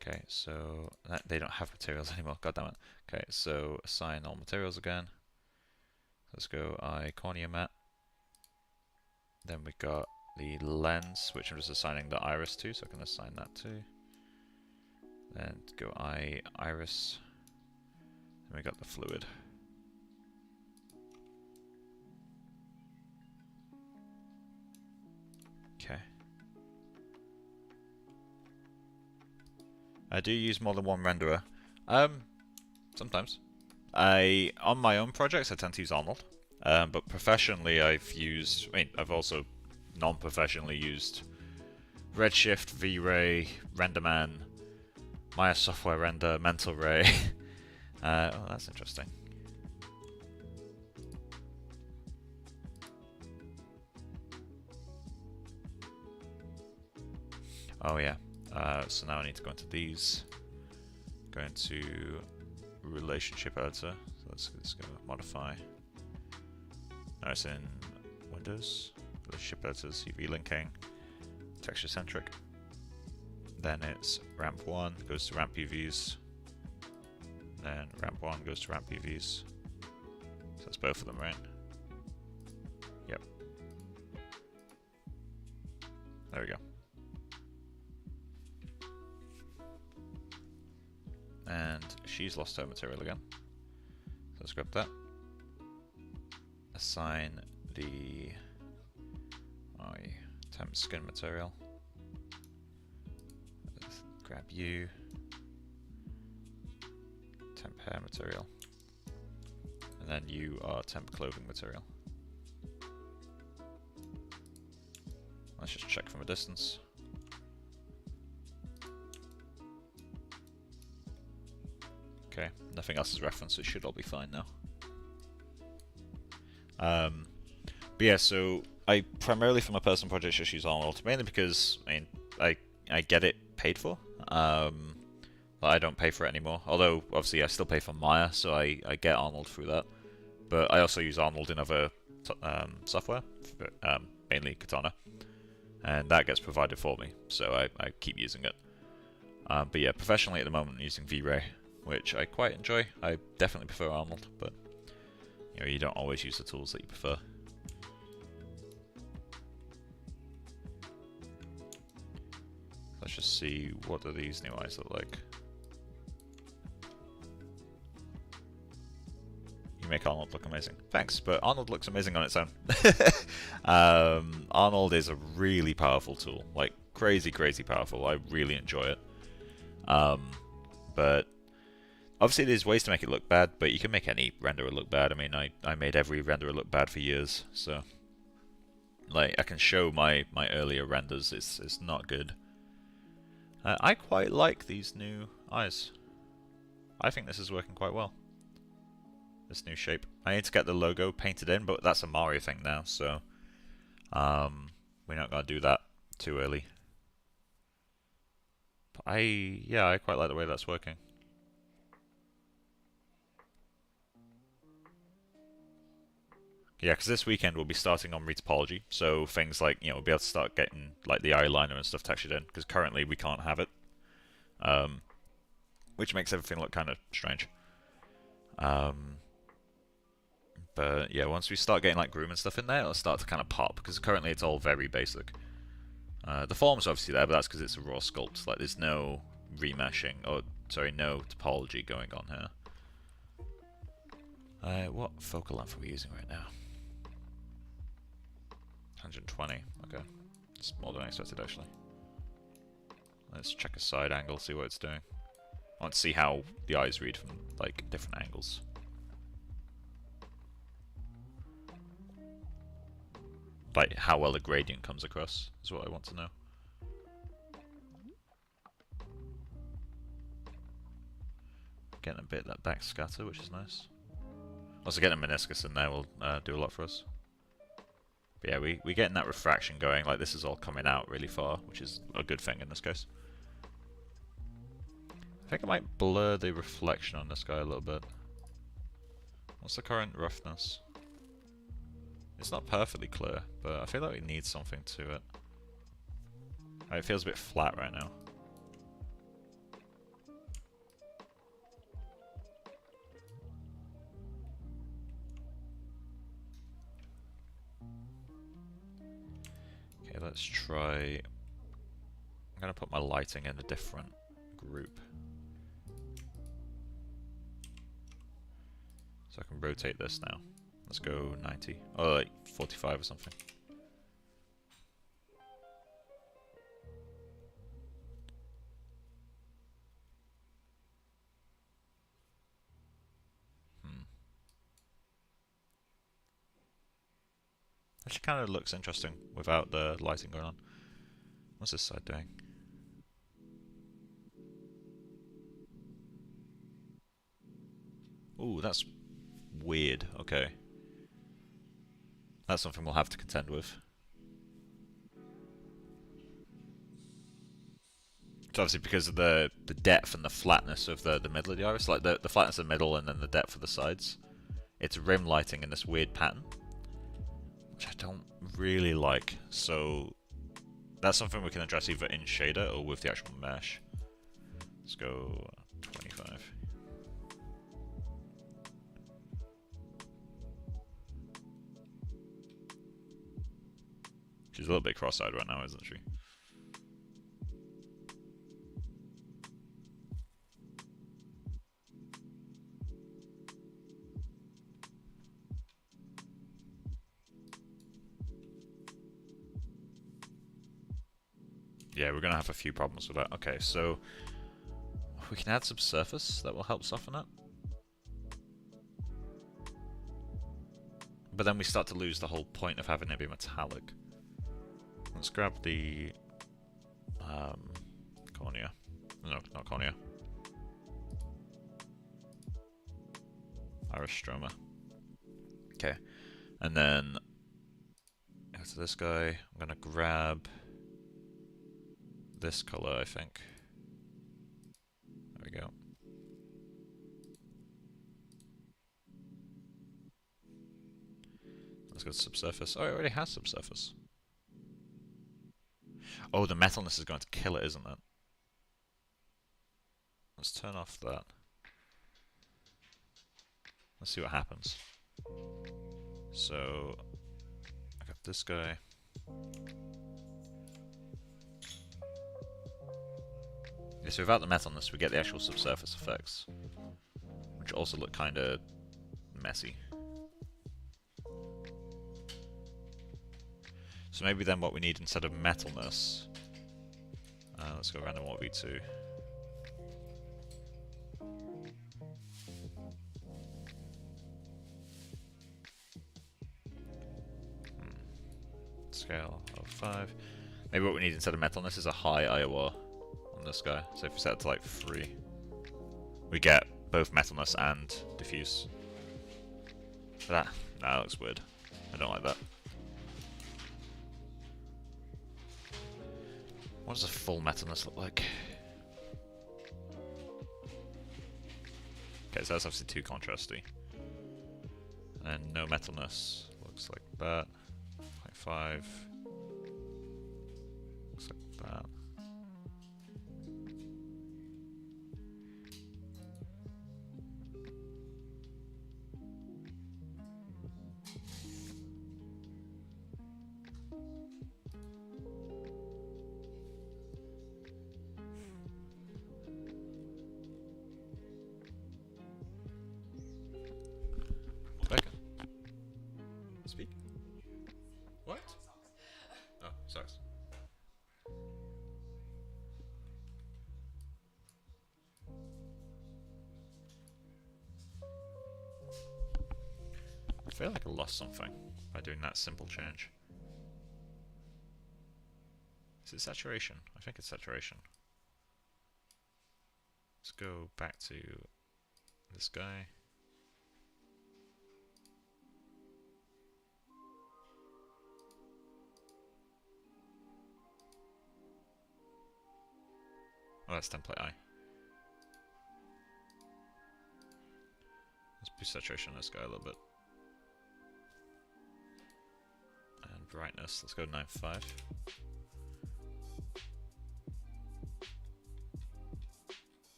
Okay, so they don't have materials anymore. God damn it. Okay, so assign all materials again. Let's go cornea matte. Then we got the lens, which I'm just assigning the iris to, so I can assign that too. Then go iris. Then we got the fluid. Okay. I do use more than one renderer. Sometimes. On my own projects, I tend to use Arnold. But professionally, I've also non-professionally used Redshift, V-Ray, RenderMan, Maya Software Render, Mental Ray. Oh, that's interesting. Oh yeah. So now I need to go into these. Go into relationship editor. So let's go modify. Now it's in Windows. Relationship editor, CV linking, texture centric. Then it's ramp 1 goes to ramp UVs. Then ramp 1 goes to ramp UVs. So that's both of them, right? Yep. There we go. And she's lost her material again. So let's grab that. Assign the temp skin material. Let's grab you. Temp hair material. And then you are temp clothing material. Let's just check from a distance. Okay, nothing else is referenced, so it should all be fine now. But yeah, so I primarily for my personal projects just use Arnold, mainly because I get it paid for. But I don't pay for it anymore. Although obviously I still pay for Maya, so I get Arnold through that. But I also use Arnold in other software, mainly Katana, and that gets provided for me, so I keep using it. But yeah, professionally at the moment I'm using V-Ray, which I quite enjoy. I definitely prefer Arnold, but you know, you don't always use the tools that you prefer. Let's just see, what do these new eyes look like? You make Arnold look amazing. Thanks, but Arnold looks amazing on its own. Arnold is a really powerful tool, like crazy powerful. I really enjoy it. But obviously there's ways to make it look bad, but you can make any renderer look bad. I mean, I made every renderer look bad for years, so like I can show my earlier renders. It's not good. I quite like these new eyes. I think this is working quite well. This new shape. I need to get the logo painted in, but that's a Mario thing now, so we're not gonna do that too early. But I quite like the way that's working. Yeah, because this weekend we'll be starting on retopology, so things like, you know, we'll be able to start getting like the eyeliner and stuff textured in, because currently we can't have it, which makes everything look kind of strange. But yeah, once we start getting like groom and stuff in there, it'll start to kind of pop, because currently it's all very basic. The form's obviously there, but that's because it's a raw sculpt. Like there's no remeshing, or sorry, no topology going on here. What focal length are we using right now? 120. Okay, it's more than I expected actually. Let's check a side angle, see what it's doing. I want to see how the eyes read from like different angles. Like how well the gradient comes across is what I want to know. Getting a bit of that back scatter, which is nice. Also getting a meniscus in there will do a lot for us. But yeah, we're getting that refraction going, like this is all coming out really far, which is a good thing in this case. I think I might blur the reflection on this guy a little bit. What's the current roughness? It's not perfectly clear, but I feel like we need something to it. It feels a bit flat right now. Okay, let's try... I'm going to put my lighting in a different group. So I can rotate this now. Let's go 90, or like 45 or something. Actually kind of looks interesting without the lighting going on. What's this side doing? Ooh, that's weird. Okay. That's something we'll have to contend with. It's obviously because of the depth and the flatness of the middle of the iris, like the flatness of the middle and then the depth of the sides. It's rim lighting in this weird pattern, which I don't really like. So that's something we can address either in shader or with the actual mesh. Let's go 25. She's a little bit cross-eyed right now, isn't she? Yeah, we're going to have a few problems with that. Okay, so we can add some surface that will help soften it. but then we start to lose the whole point of having it be metallic. Let's grab the cornea. No, not cornea. Iris stroma. Okay, and then go to this guy. I'm gonna grab this color, I think. There we go. Let's go to subsurface. Oh, it already has subsurface. Oh, the metalness is going to kill it, isn't it? Let's turn off that. Let's see what happens. So, I got this guy. Yeah, so without the metalness, we get the actual subsurface effects, which also look kind of messy. So maybe then what we need instead of metalness, let's go random 1v2. Scale of 5. Maybe what we need instead of metalness is a high IOR on this guy. So if we set it to like 3, we get both metalness and diffuse. That looks weird. I don't like that. What does a full metalness look like? Okay, so that's obviously too contrasty. And no metalness looks like that. 0.5 looks like that. Speak. What? Oh, sucks. I feel like I lost something by doing that simple change. Is it saturation? I think it's saturation. Let's go back to this guy. Oh, that's template I. Let's boost saturation on this guy a little bit. And brightness, let's go 9.5.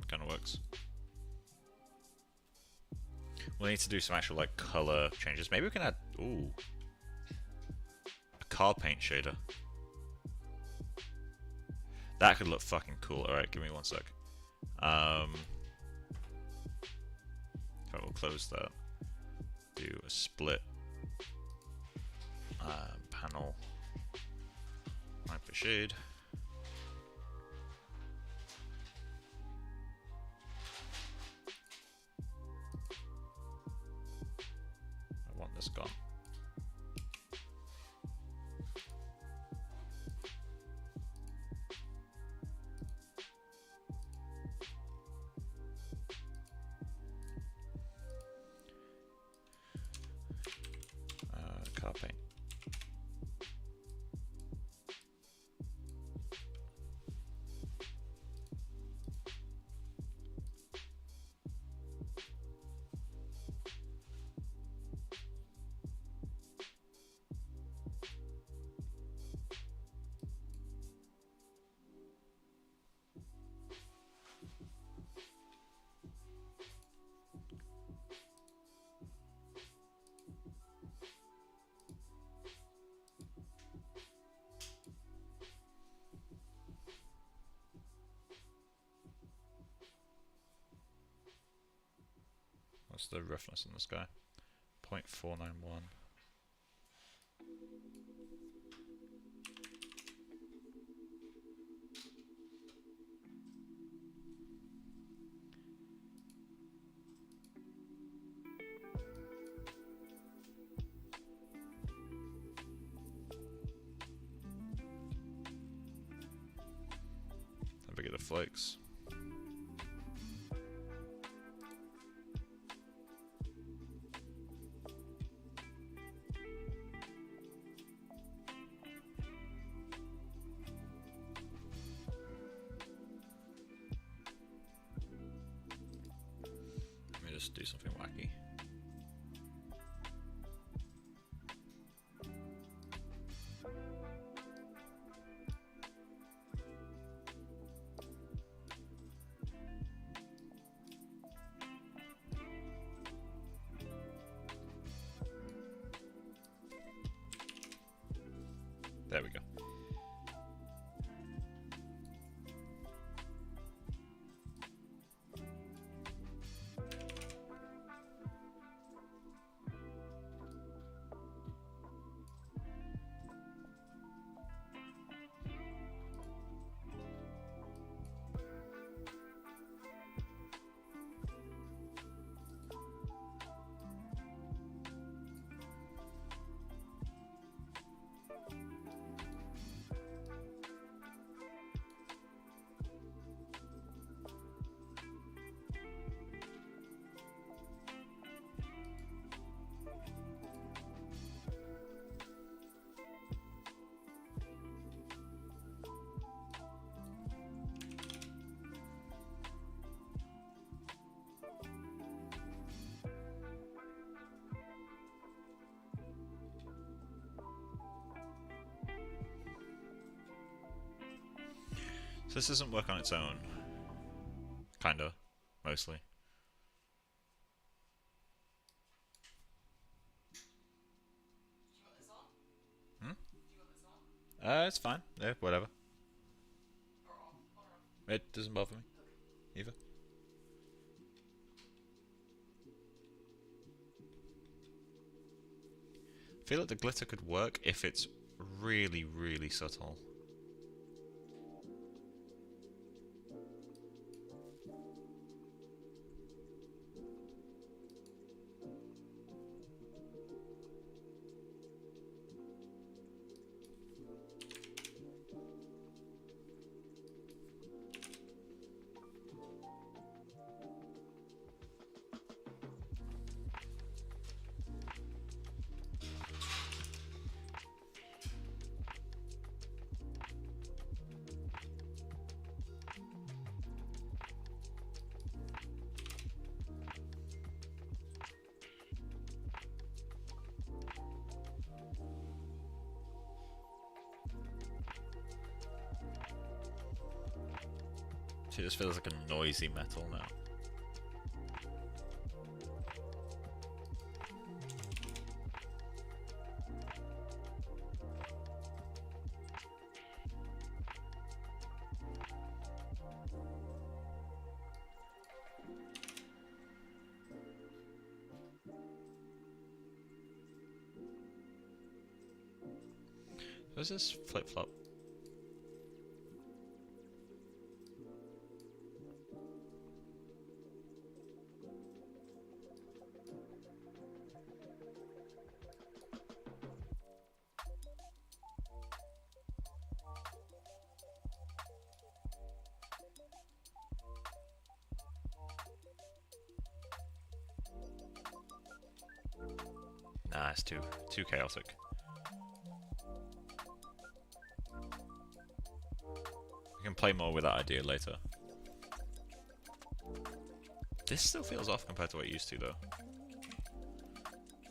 Kind of works. We'll need to do some actual like color changes. Maybe we can add a car paint shader. That could look fucking cool. All right, give me 1 sec. Okay, we'll close that. Do a split panel hyper shade. I want this gone. Car paint. What's the roughness in this guy? 0.491. How big are the flakes? Let me just do something wacky. There we go. So this doesn't work on its own. Kinda. Mostly. Hmm? It's fine. Yeah, whatever. It doesn't bother me. Either. I feel like the glitter could work if it's really, really subtle. It just feels like a noisy metal now. So is this flip-flop? Nah, it's too chaotic. We can play more with that idea later. This still feels off compared to what it used to, though.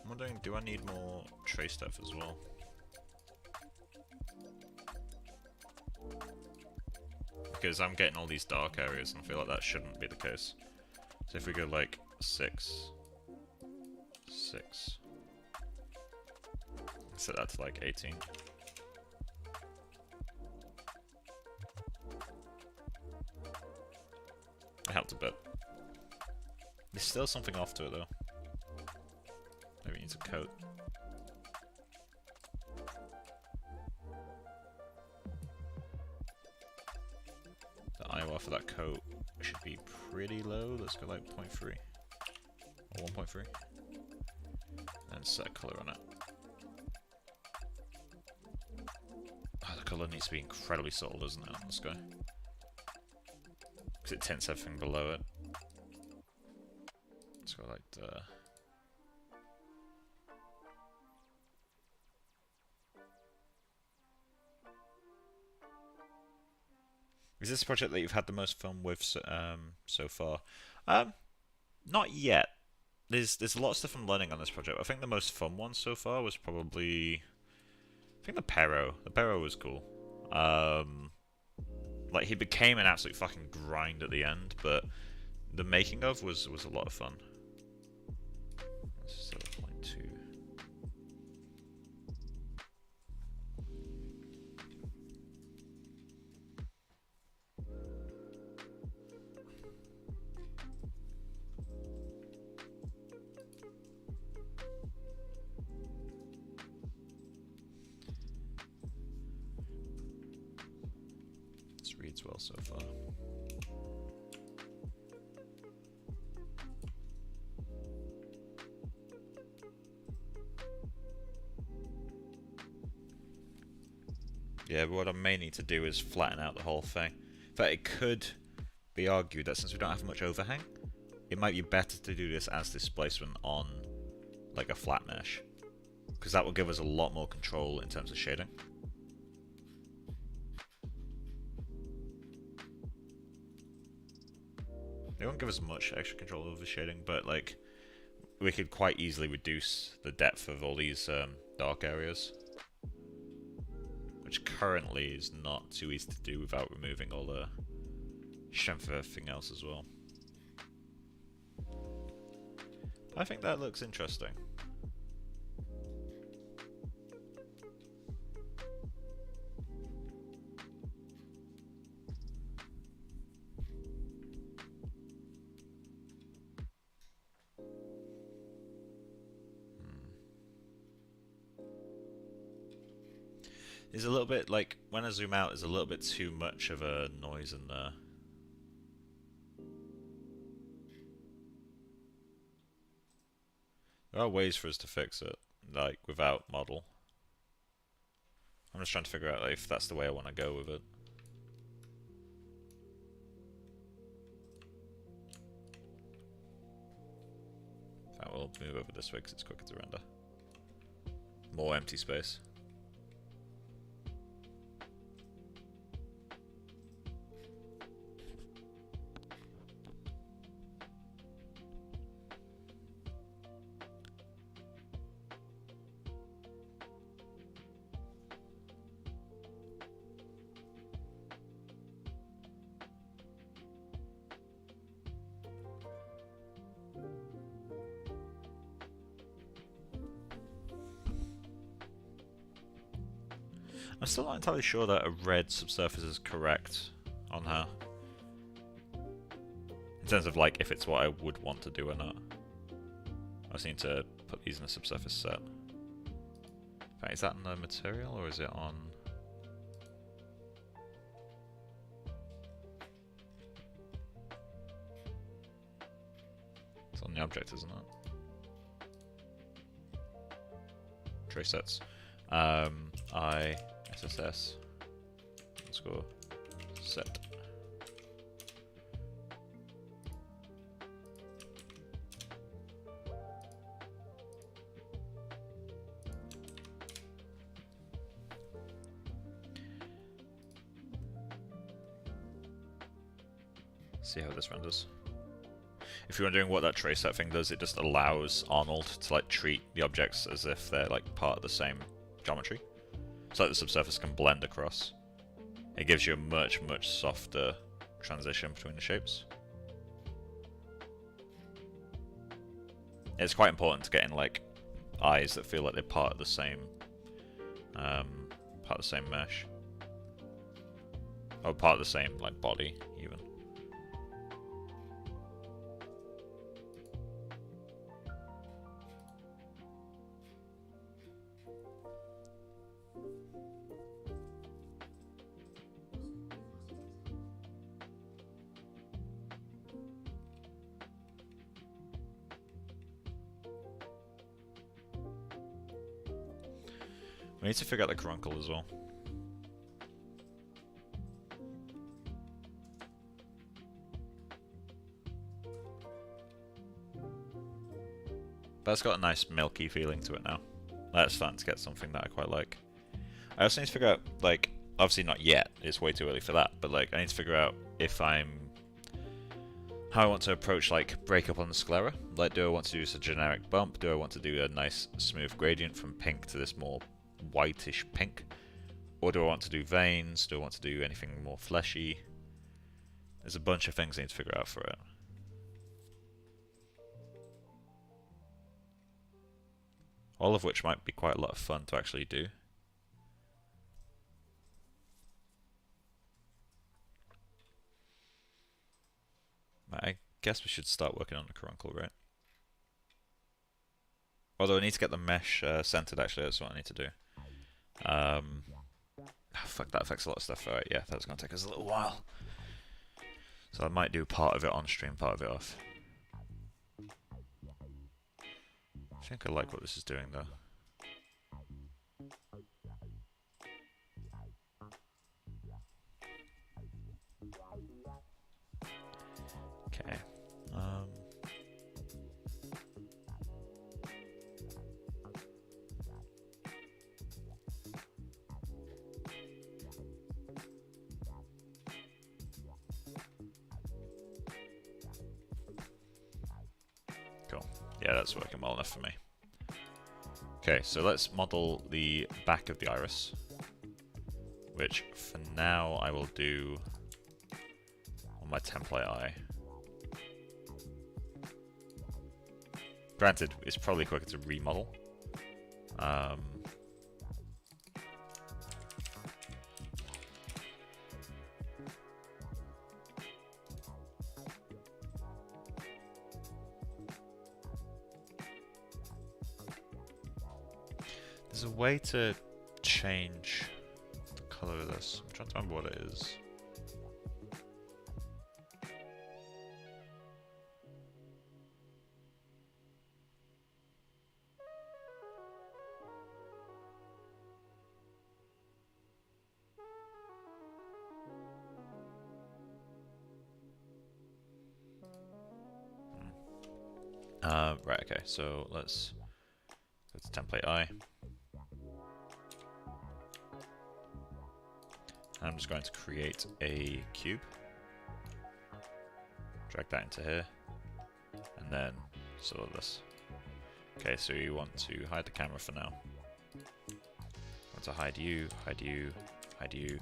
I'm wondering, do I need more trace depth as well? Because I'm getting all these dark areas, and I feel like that shouldn't be the case. So if we go like 6, 6, set that to like 18. It helped a bit. There's still something off to it though. Maybe it needs a coat. The IOR for that coat should be pretty low. Let's go like 0.3 or 1.3 and set a color on it. Oh, the color needs to be incredibly subtle, doesn't it, on the sky? Because it tints everything below it. Let's go like the... Is this a project that you've had the most fun with so far? Not yet. There's a lot of stuff I'm learning on this project. I think the most fun one so far was probably... I think the Pero. The Pero was cool. Like, he became an absolute fucking grind at the end, but the making of was a lot of fun. Let's set a 0.2. This reads well so far. Yeah, but what I may need to do is flatten out the whole thing. In fact, it could be argued that since we don't have much overhang, it might be better to do this as displacement on like a flat mesh, because that will give us a lot more control in terms of shading. It won't give us much extra control over shading, but like we could quite easily reduce the depth of all these dark areas, which currently is not too easy to do without removing all the strength of everything else as well. I think that looks interesting. It's a little bit like, when I zoom out, there's a little bit too much of a noise in there. There are ways for us to fix it, like without model. I'm just trying to figure out like, if that's the way I want to go with it. In fact, we'll move over this way because it's quicker to render. More empty space. I'm still not entirely sure that a red subsurface is correct on her. In terms of like if it's what I would want to do or not. I just need to put these in a subsurface set. In fact, is that on the material or is it on... It's on the object, isn't it? Trace sets. SSS. Let's go set. See how this renders. If you're wondering what that trace set thing does, it just allows Arnold to like treat the objects as if they're like part of the same geometry. So that the subsurface can blend across. It gives you a much, much softer transition between the shapes. It's quite important to get in like eyes that feel like they're part of the same mesh. Or part of the same like body even. We need to figure out the caruncle as well. But it's got a nice milky feeling to it now. That's starting to get something that I quite like. I also need to figure out, like, obviously not yet, it's way too early for that, but like I need to figure out if how I want to approach like breakup on the sclera. Like, do I want to do just a generic bump? Do I want to do a nice smooth gradient from pink to this more whitish pink? Or do I want to do veins? Do I want to do anything more fleshy? There's a bunch of things I need to figure out for it. All of which might be quite a lot of fun to actually do. I guess we should start working on the caruncle, right? Although I need to get the mesh centered, actually, that's what I need to do. Fuck, that affects a lot of stuff. Alright, yeah, that's going to take us a little while. So I might do part of it on stream, part of it off. I think I like what this is doing, though. Okay. Cool. Yeah, that's working well enough for me. Okay, so let's model the back of the iris, which for now I will do on my template eye. Granted, it's probably quicker to remodel. There's a way to change the color of this. I'm trying to remember what it is. Right, okay, so let's go to template eye. I'm just going to create a cube, drag that into here, and then sort this. Okay, so you want to hide the camera for now. Want to hide you, hide you, hide you.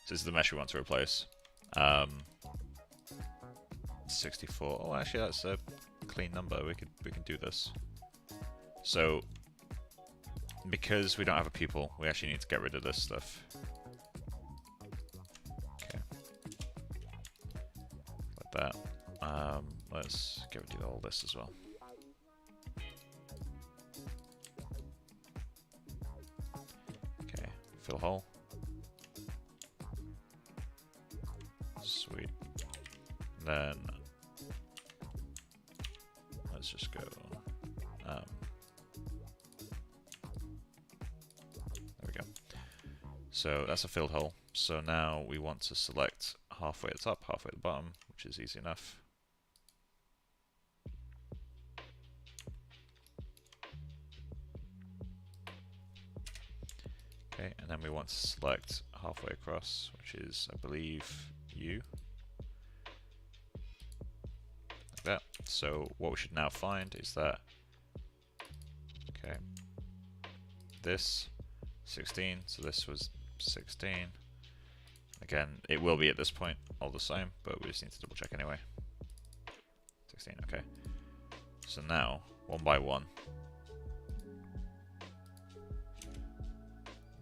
So this is the mesh we want to replace. 64. Oh, actually, that's a clean number. We can do this. So because we don't have a pupil, we actually need to get rid of this stuff. Okay, like that. Let's get rid of all this as well. Okay, fill hole. Sweet. Then let's just go. There we go. So that's a filled hole. So now we want to select halfway at the top, halfway at the bottom, which is easy enough. Okay, and then we want to select halfway across, which is, I believe, you. Like that. So what we should now find is that, okay, this 16, so this was 16. Again, it will be at this point all the same, but we just need to double check anyway. 16, okay. So now, one by one.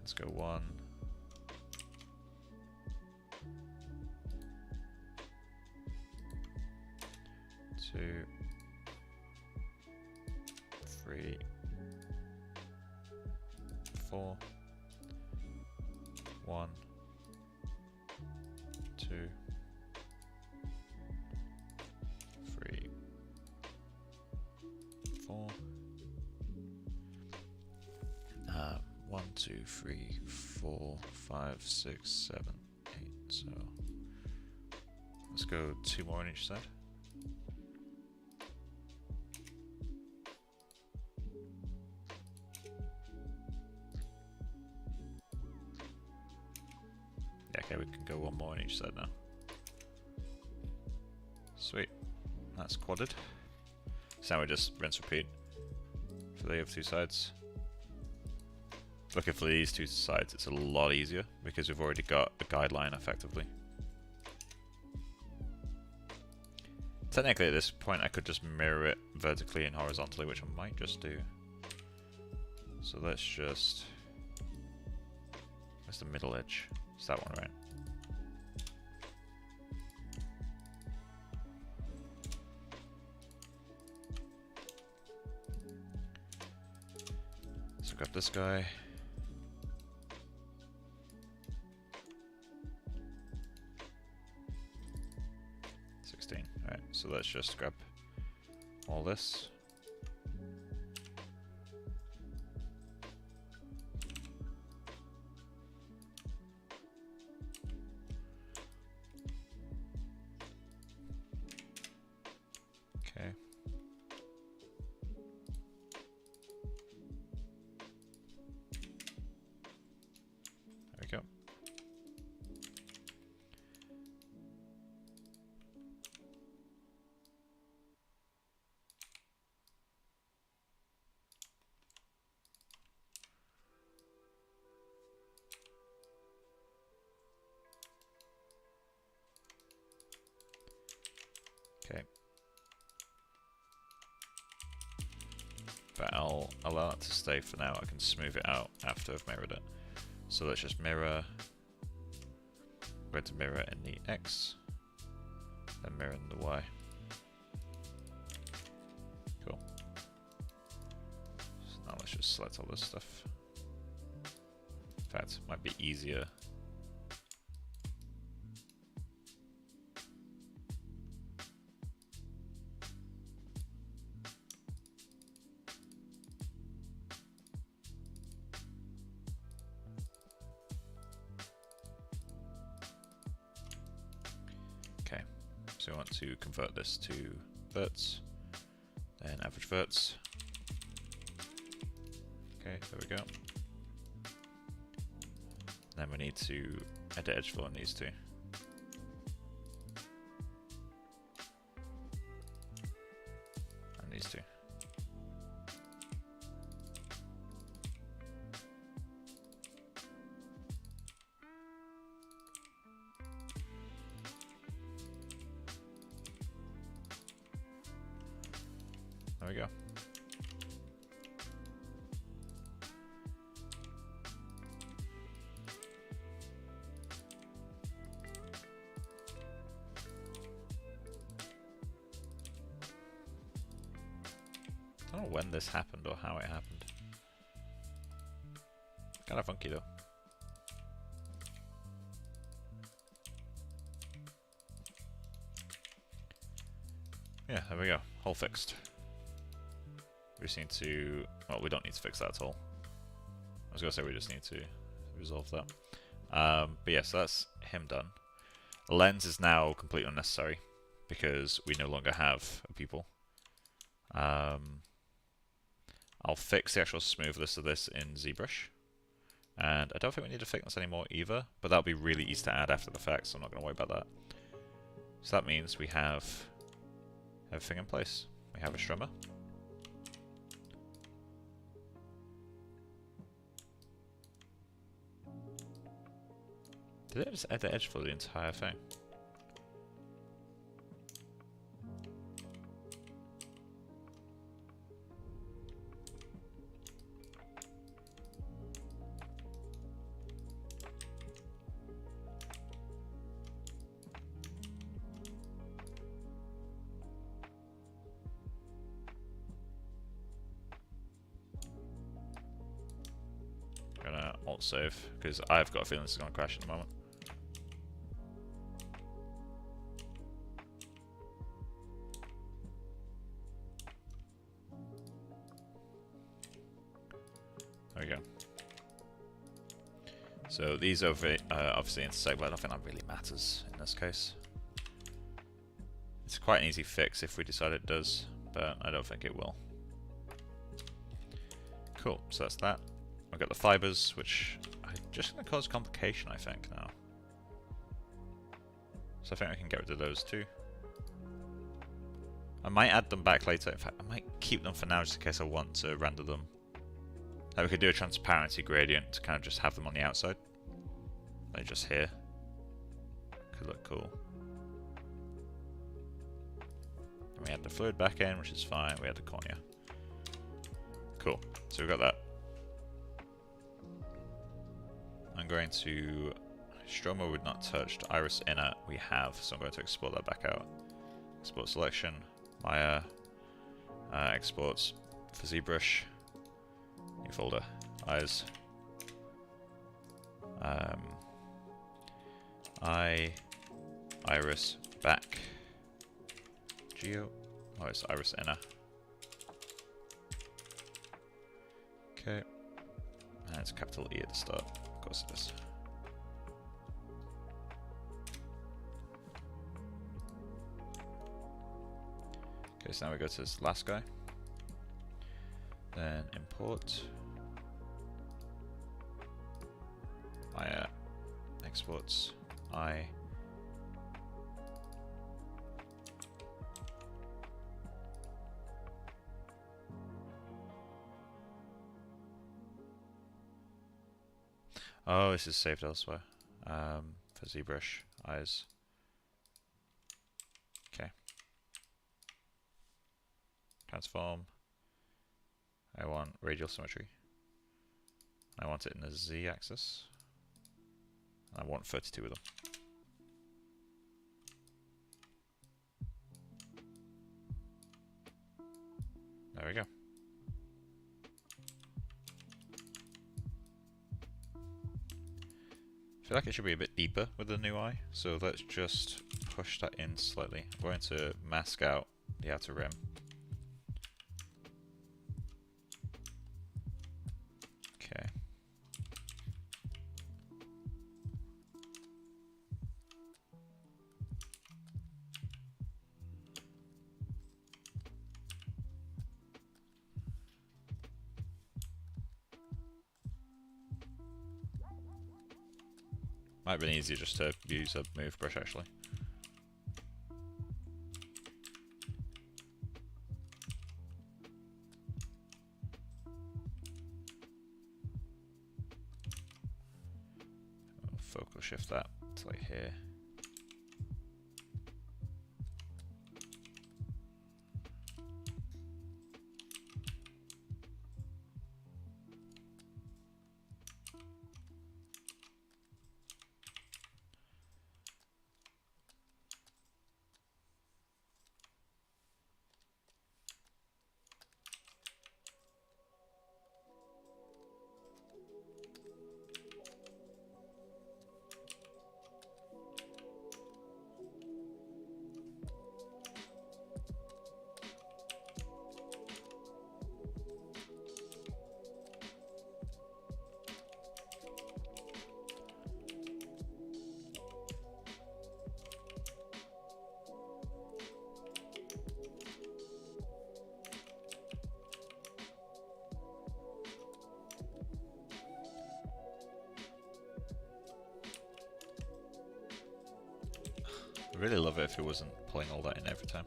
Let's go 1. 2, 3, 4, 1, 2, 3, 4. 1, 2, 3, 4, 5, 6, 7, 8. So let's go 2 more on each side. Yeah, okay, we can go 1 more on each side now. Sweet, that's quadded. So now we just rinse repeat for the other 2 sides. Looking for these 2 sides, it's a lot easier because we've already got a guideline effectively. Technically at this point I could just mirror it vertically and horizontally, which I might just do. So let's just... where's the middle edge? It's that one, right? So grab this guy. Alright, so let's just grab all this. Okay. There we go. Okay. But I'll allow it to stay for now. I can smooth it out after I've mirrored it. So let's just mirror. We're going to mirror in the X, then mirror in the Y. Cool. So now let's just select all this stuff. In fact, it might be easier. Okay, so we want to convert this to verts, then average verts. Okay, there we go. Then we need to edit edge flow on these 2. And these 2. There we go. I don't know when this happened or how it happened. Kind of funky though. Yeah, there we go. Hole fixed. We just need to... well, we don't need to fix that at all. I was going to say we just need to resolve that. But yeah, so that's him done. The lens is now completely unnecessary because we no longer have a pupil. I'll fix the actual smoothness of this in ZBrush. And I don't think we need to thickness anymore either, but that'll be really easy to add after the fact, so I'm not going to worry about that. So that means we have everything in place. We have a shrimmer. Did it just add the edge for the entire thing? I'm gonna alt save because I've got a feeling this is gonna crash in a moment. There we go. So these over obviously intersect, but I don't think that really matters in this case. It's quite an easy fix if we decide it does, but I don't think it will. Cool, so that's that. I've got the fibers, which are just going to cause complication, I think, now. So I think I can get rid of those too. I might add them back later. In fact, I might keep them for now just in case I want to render them. Like we could do a transparency gradient to kind of just have them on the outside. Like just here. Could look cool. And we add the fluid back in, which is fine. We add the cornea. Cool. So we've got that. I'm going to... Stroma would not touch. Iris inner we have, so I'm going to export that back out. Export selection. Maya. Exports for ZBrush. New folder. Eyes. Iris back. Geo. Oh, it's Iris inner. Okay. And it's capital E at the start. Of course it is. Okay, so now we go to this last guy. Then import. Exports. Oh, this is saved elsewhere. For ZBrush, eyes. Okay. Transform. I want radial symmetry. I want it in the Z-axis. I want 32 of them. There we go. I feel like it should be a bit deeper with the new eye, so let's just push that in slightly. I'm going to mask out the outer rim. Okay. Might have been easier just to use a move brush actually. I'll focal shift that to like here. I'd really love it if it wasn't pulling all that in every time.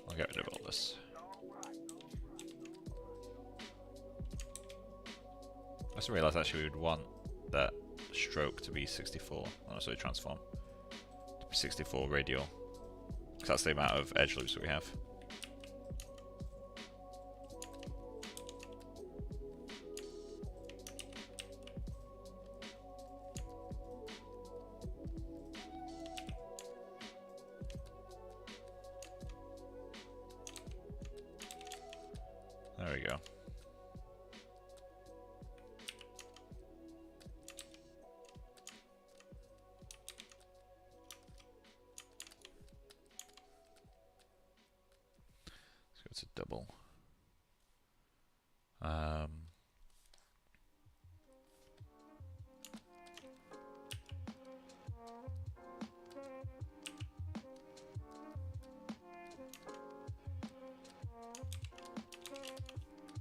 I'll get rid of all this. I just realised actually we would want that stroke to be 64, oh, sorry, transform to be 64 radial, because that's the amount of edge loops that we have. There we go. Let's go to double.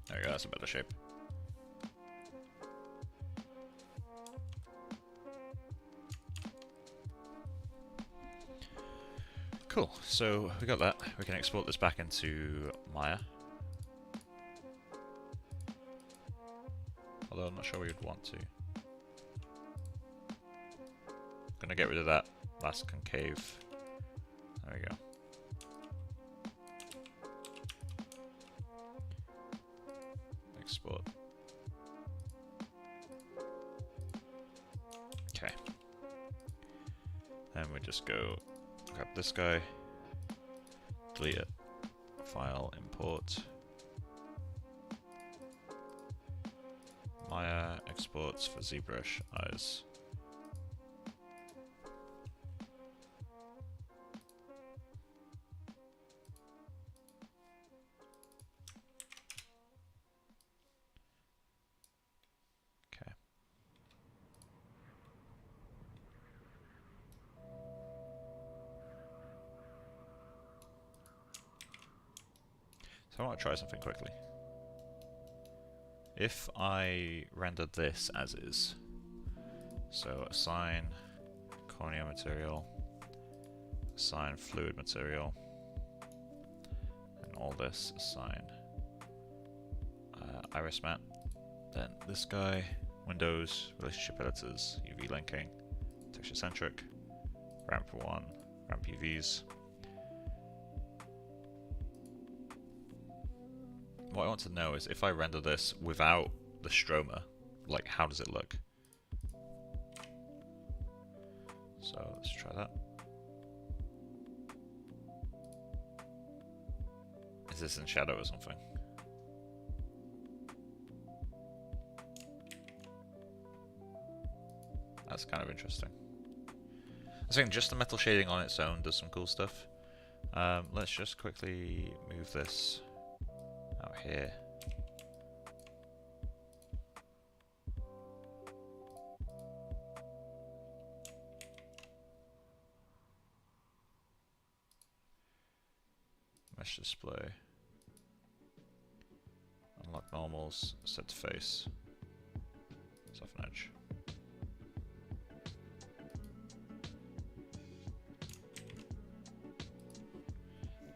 There we go, that's a better shape. Cool, so we got that. We can export this back into Maya. Although I'm not sure we'd want to. Gonna get rid of that last concave. There we go. Export. Okay. Then we just go grab this guy, delete it, file, import, Maya exports for ZBrush eyes. Okay. So I want to try something quickly. If I render this as is, so assign cornea material, assign fluid material, and all this assign iris mat, then this guy, Windows, relationship editors, UV linking, texture centric, ramp 1, ramp UVs. What I want to know is if I render this without the stroma, like how does it look? So let's try that. Is this in shadow or something? That's kind of interesting. I think just the metal shading on its own does some cool stuff. Let's just quickly move this out here. Mesh display. Unlock normals, set to face. Soften edge.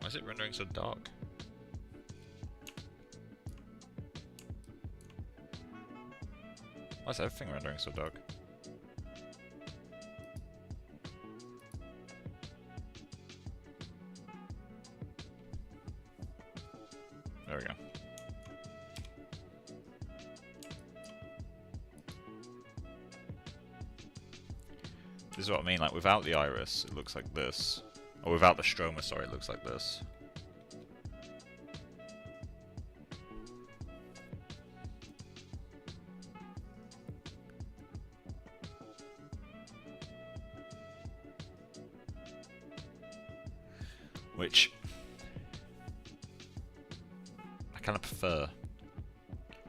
Why is it rendering so dark? Why is everything rendering so dark? There we go. This is what I mean, like without the iris, it looks like this. Or without the stroma, sorry, it looks like this. Which I kind of prefer.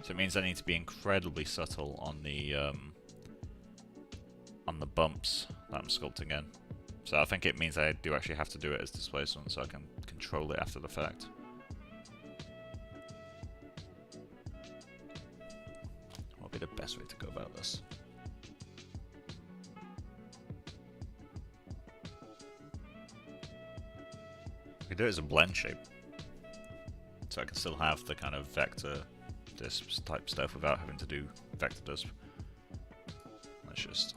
So it means I need to be incredibly subtle on the bumps that I'm sculpting in. So I think it means I do actually have to do it as displacement so I can control it after the fact. What would be the best way to go about this? I could do it as a blend shape. So I can still have the kind of vector disps type stuff without having to do vector disp. Let's just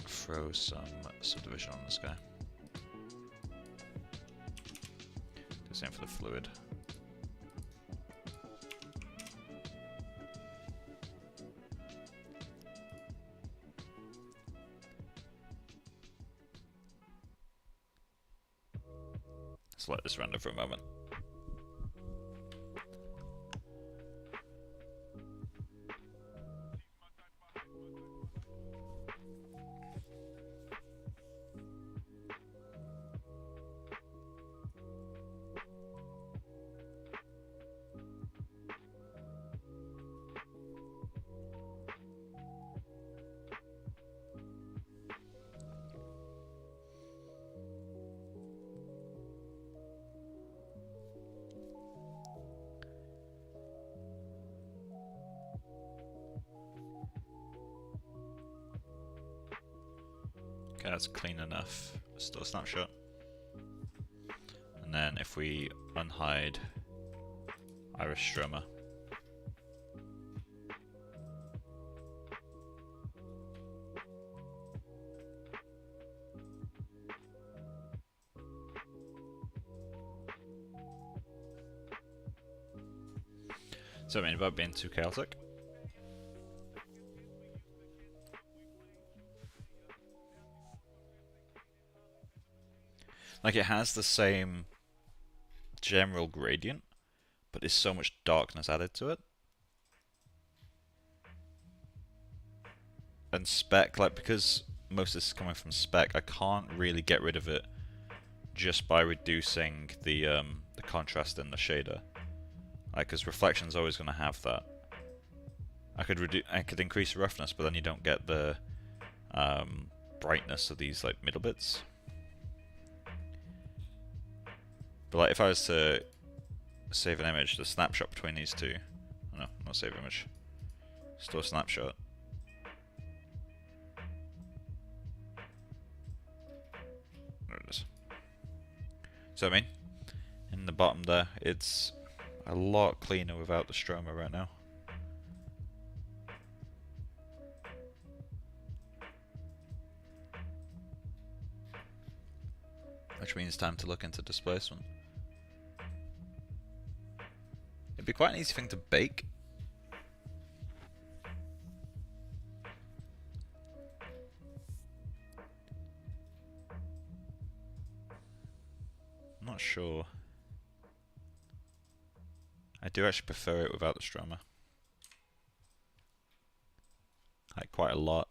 throw some subdivision on this guy. Do the same for the fluid. Let's let this render for a moment. Okay, that's clean enough. Still a snapshot. And then if we unhide iris stroma, so I mean about being too chaotic. Like, it has the same general gradient, but there's so much darkness added to it. And spec, like, because most of this is coming from spec, I can't really get rid of it just by reducing the contrast in the shader. Like, because reflection's always going to have that. I could increase roughness, but then you don't get the brightness of these like middle bits. But like, if I was to save an image, the snapshot between these two, oh no, not save image, store snapshot. There it is. So I mean, in the bottom there, it's a lot cleaner without the stroma right now. Which means time to look into displacement. It'd be quite an easy thing to bake. I'm not sure. I do actually prefer it without the stroma. Like, quite a lot.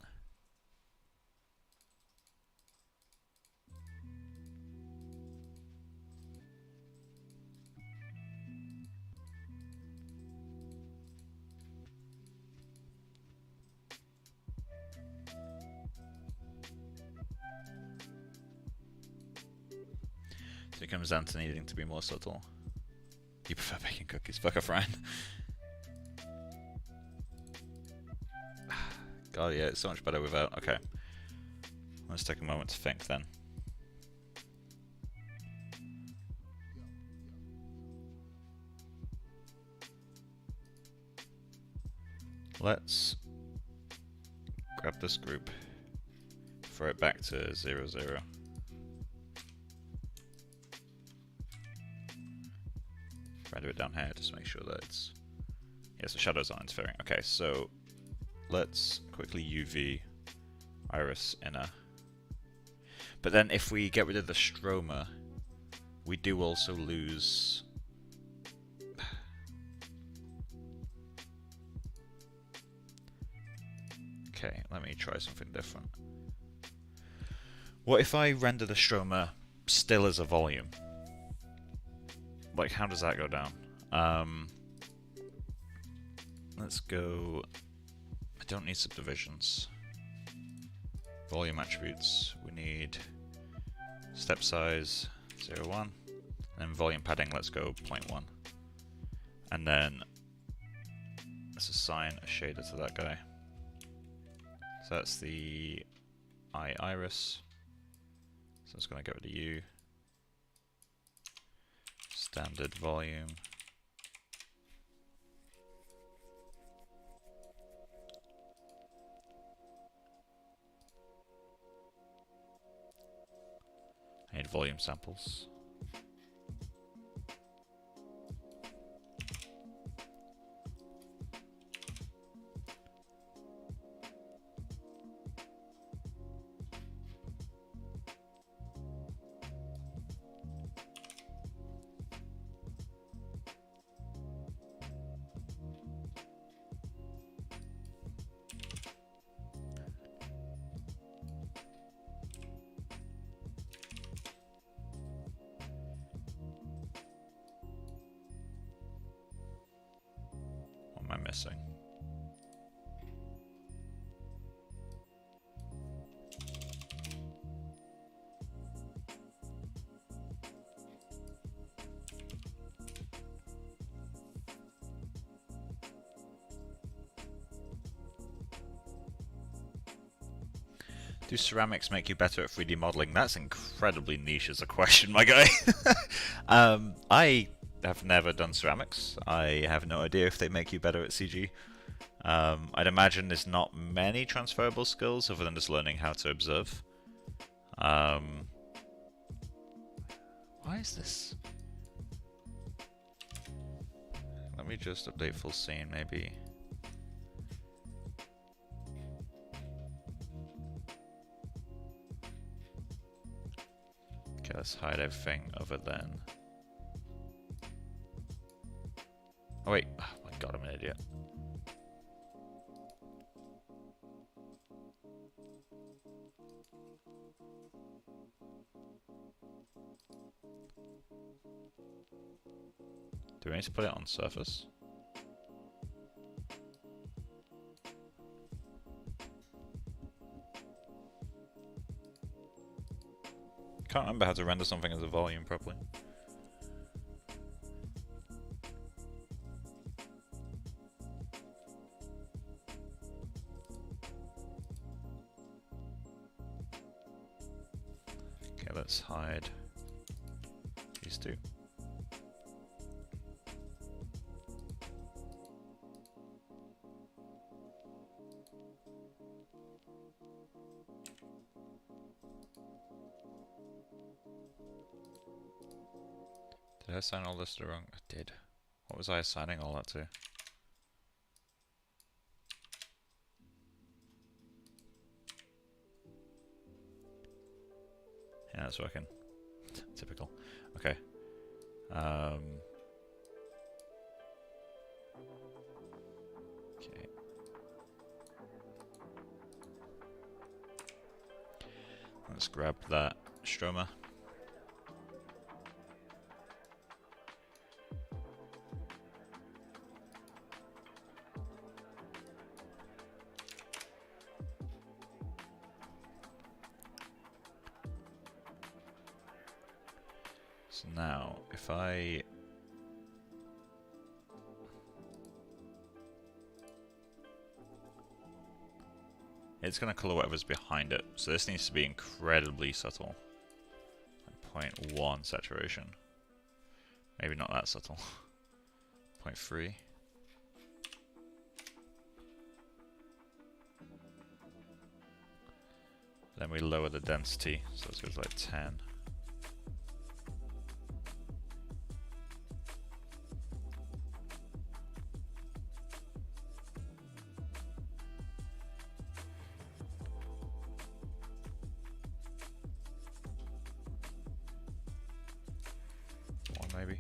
So it comes down to needing to be more subtle. You prefer baking cookies? Fuck off, Ryan. God, yeah, it's so much better without. Okay. Let's take a moment to think then. Let's grab this group, throw it back to 0, 0. Render it down here just to make sure that it's... Yes, the shadows aren't interfering. Okay, so let's quickly UV iris inner. But then if we get rid of the stroma, we do also lose... Okay, let me try something different. What if I render the stroma still as a volume? Like, how does that go down? Let's go... I don't need subdivisions. Volume attributes, we need step size 0, 1. And then volume padding, let's go 0.1. And then let's assign a shader to that guy. So that's the eye iris. So it's going to get rid of U. Standard volume. I need volume samples. What am I missing? Do ceramics make you better at 3D modeling? That's incredibly niche as a question, my guy. I have never done ceramics. I have no idea if they make you better at CG. I'd imagine there's not many transferable skills other than just learning how to observe. Why is this? Let me just update full scene, maybe. Okay, let's hide everything other than... Oh wait, oh my god, I'm an idiot. Do we need to put it on surface? Can't remember how to render something as a volume properly. Okay, let's hide these two. Did I assign all this to the wrong? I did. What was I assigning all that to? Yeah, that's working. Typical. Okay. Okay. Let's grab that stroma. So now, if I... It's going to colour whatever's behind it, so this needs to be incredibly subtle. Like 0.1 saturation. Maybe not that subtle. 0.3. Then we lower the density, so it goes like 10. Maybe.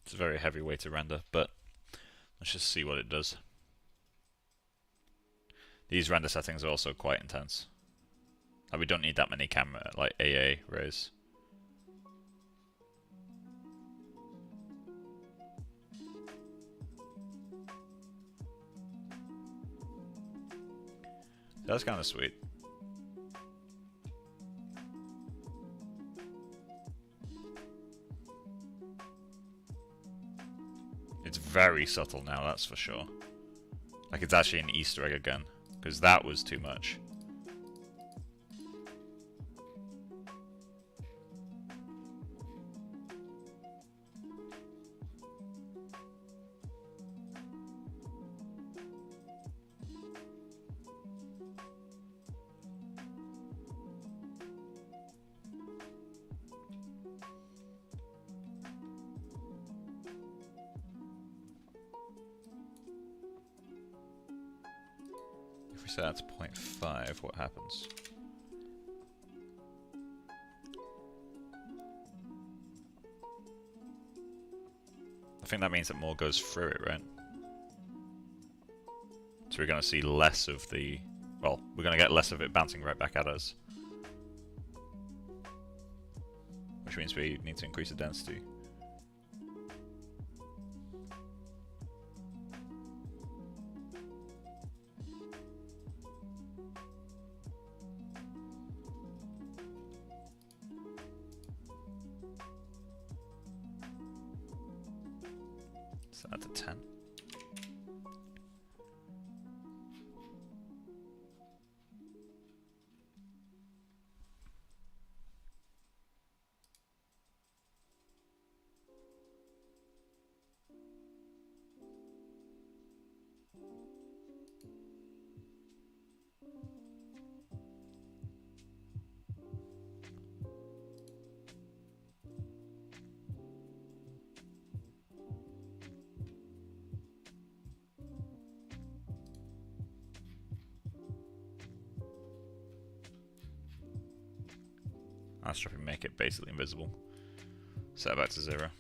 It's a very heavy way to render, but let's just see what it does. These render settings are also quite intense. Like, we don't need that many camera, like AA rays. That's kind of sweet. It's very subtle now, that's for sure. Like, it's actually an Easter egg again, because that was too much. If we set that to 0.5, what happens? I think that means that more goes through it, right? So we're going to see less of the... Well, we're going to get less of it bouncing right back at us. Which means we need to increase the density. Set that to 10. Let's try and make it basically invisible. Set it back to 0.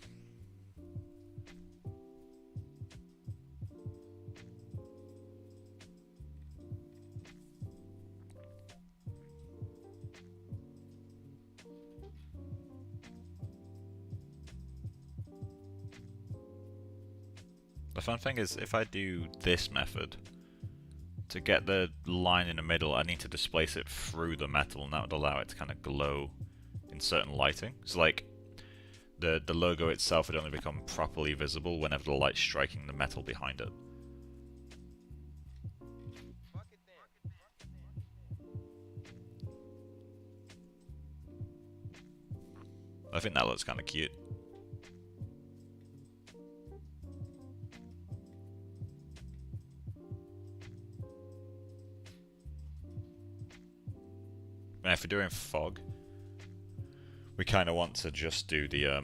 The fun thing is, if I do this method, to get the line in the middle, I need to displace it through the metal, and that would allow it to kind of glow in certain lighting. So like, the logo itself would only become properly visible whenever the light's striking the metal behind it. I think that looks kind of cute. And if we're doing fog, we kind of want to just do the,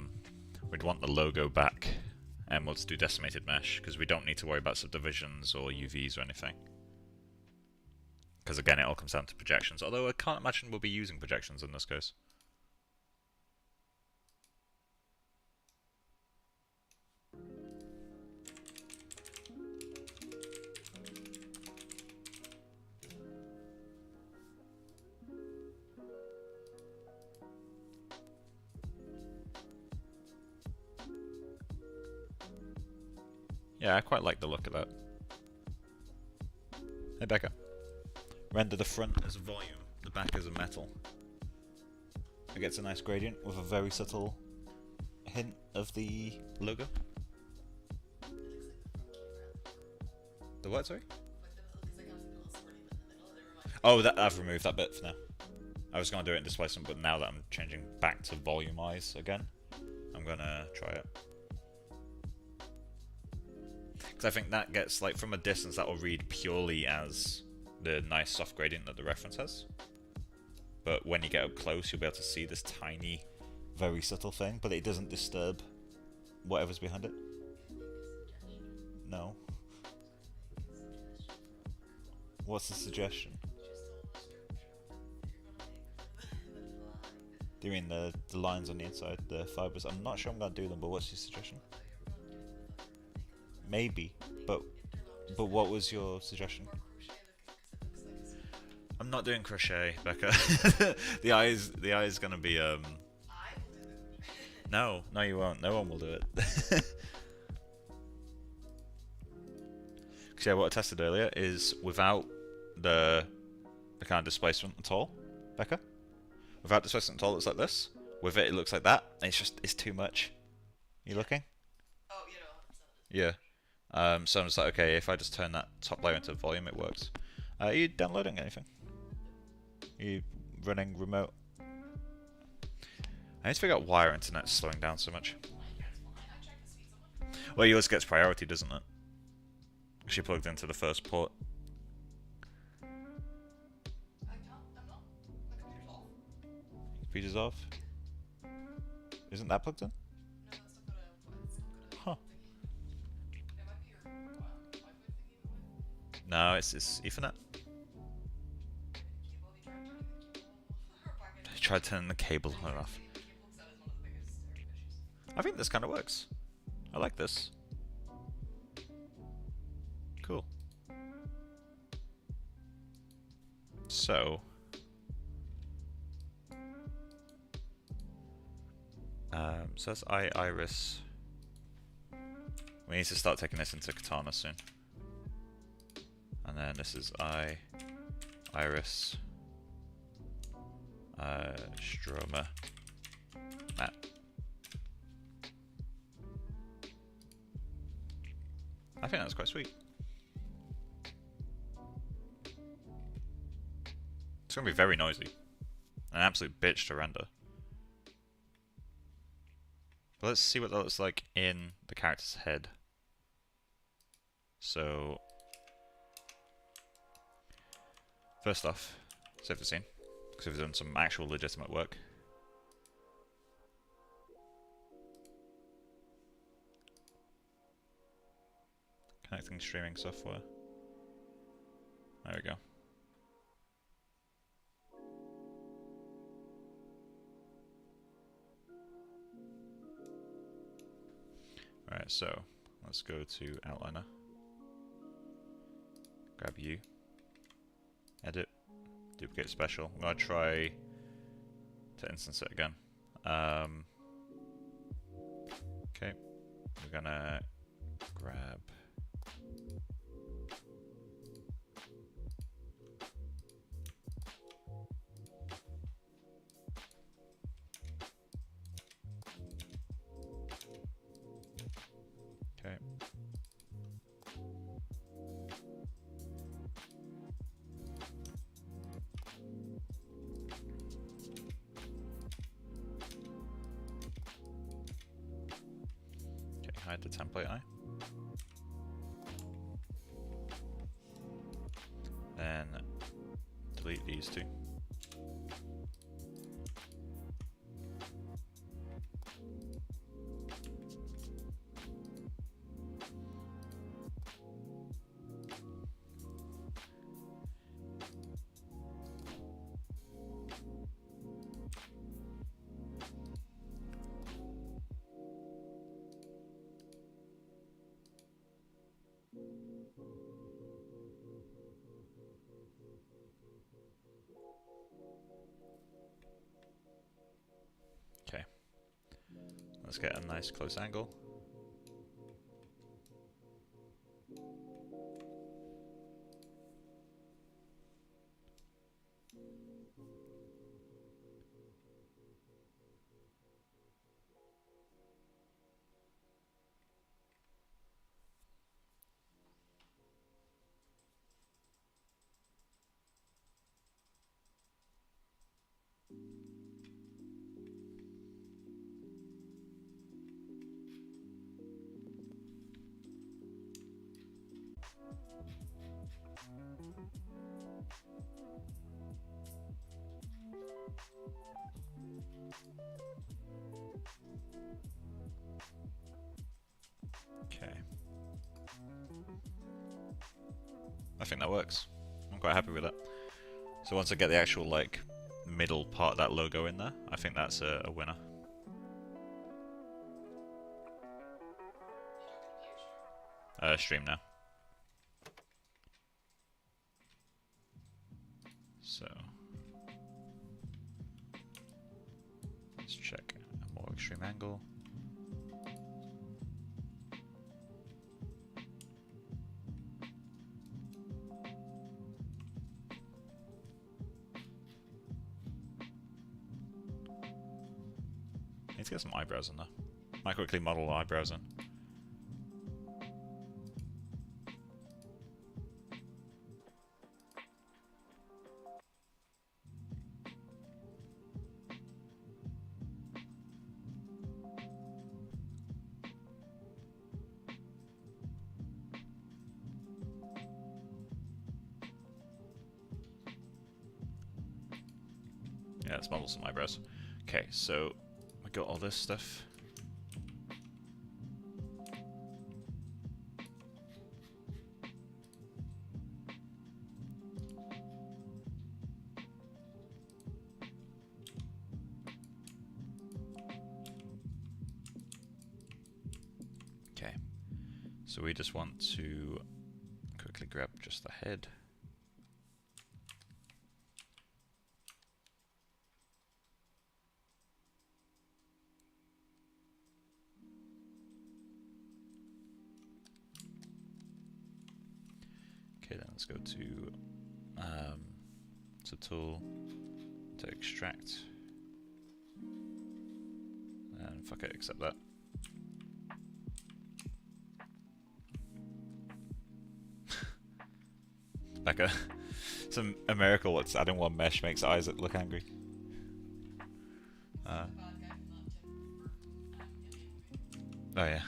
we'd want the logo back, and we'll just do decimated mesh, because we don't need to worry about subdivisions or UVs or anything. Because again, it all comes down to projections, although I can't imagine we'll be using projections in this case. Yeah, I quite like the look of that. Hey Becca. Render the front as volume, the back as a metal. It gets a nice gradient with a very subtle hint of the logo. The what, sorry? Oh, that I've removed that bit for now. I was going to do it in displacement, but now that I'm changing back to volumize again, I'm going to try it. Because I think that gets, like, from a distance, that will read purely as the nice soft gradient that the reference has. But when you get up close, you'll be able to see this tiny, very subtle thing, but it doesn't disturb whatever's behind it. No. What's the suggestion? Do you mean the lines on the inside, the fibers? I'm not sure I'm going to do them, but what's your suggestion? Maybe, but what was your suggestion? I'm not doing crochet, Becca. the eye is gonna be No, you won't. No one will do it. Because yeah, what I tested earlier is without the kind of displacement at all, Becca. Without displacement at all, it's like this. With it, it looks like that. And it's too much. You looking? Oh, yeah. So I'm just like, okay, if I just turn that top layer into volume, it works. Are you downloading anything? Are you running remote? I need to figure out why our internet's slowing down so much. Well, yours gets priority, doesn't it? Because you plugged into the first port. I'm not. My computer's off. Computer's off? Isn't that plugged in? No, that's not gonna. Huh. It might be your Wi-Fi thingy. No, it's Ethernet. tried turning the cable on and off. Looks at as one of the biggest issues. I think this kind of works. I like this. Cool. So, so that's iris. We need to start taking this into Katana soon. And then this is iris, stroma, map. I think that's quite sweet. It's going to be very noisy. An absolute bitch to render. But let's see what that looks like in the character's head. So, first off, save the scene, because we've done some actual legitimate work. Connecting streaming software. There we go. Alright, so let's go to Outliner. Grab U. Edit. Duplicate special. I'm going to try to instance it again. Okay. We're going to grab... Okay. Okay, hide the template eye. Then delete these two. Okay. Let's get a nice close angle. Okay. I think that works. I'm quite happy with it. So once I get the actual like middle part of that logo in there, I think that's a winner. Stream now. So let's check a more extreme angle. Need to get some eyebrows in there. Might quickly model eyebrows in. Yeah, let's model some eyebrows. Okay, so we got all this stuff. Okay, so we just want to quickly grab just the head. Okay, then let's go to tool, to extract, and fuck it, accept that. Like a miracle. What's adding one mesh makes Isaac look angry. Bad guy from that Tim Burton Alien movie. Oh yeah.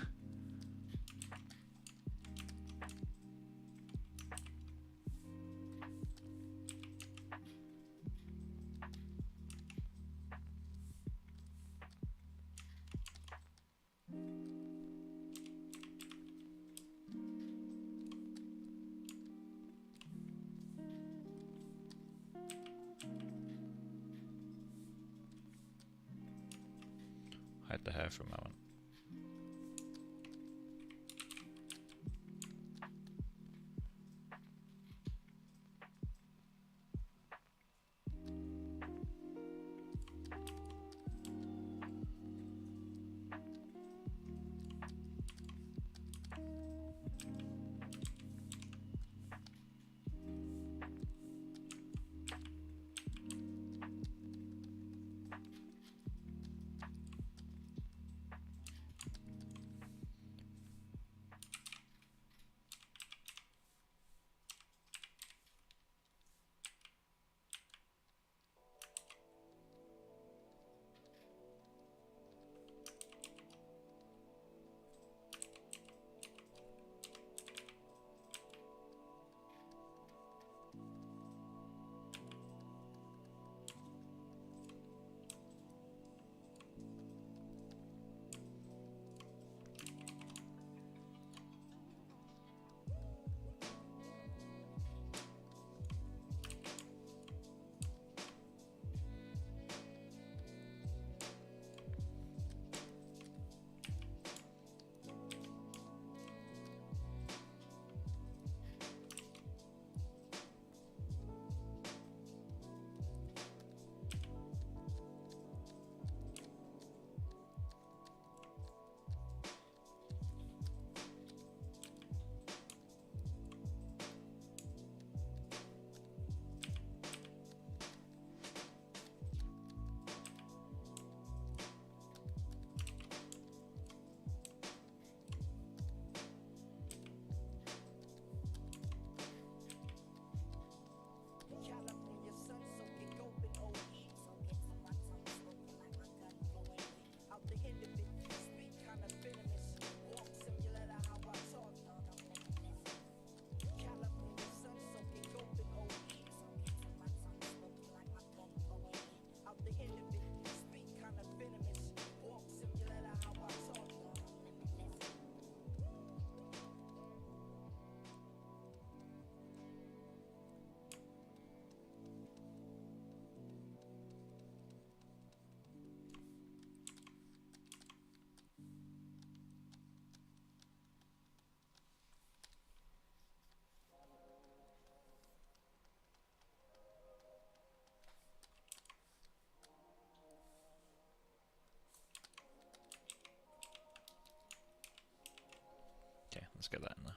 Hide the hair for a moment. Okay, let's get that in there.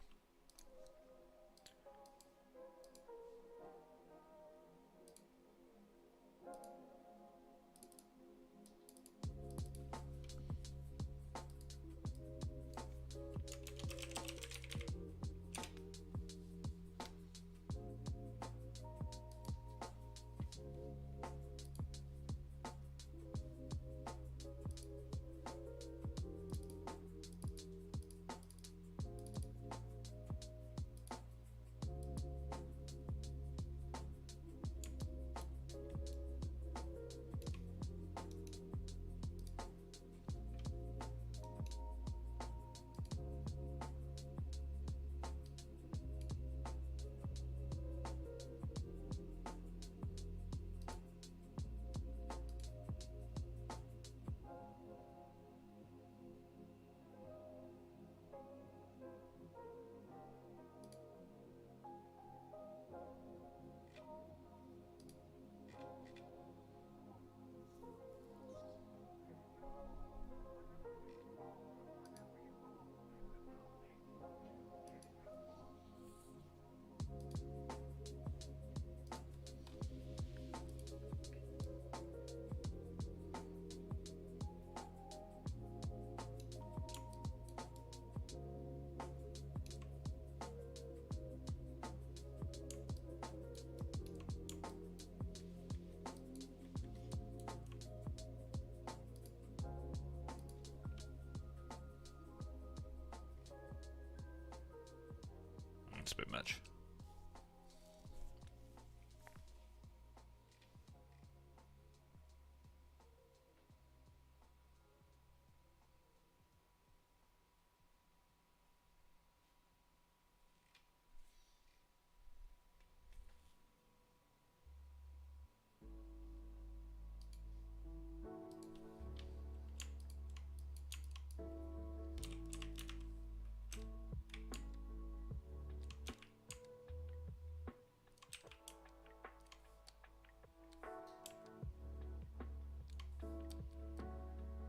a bit much.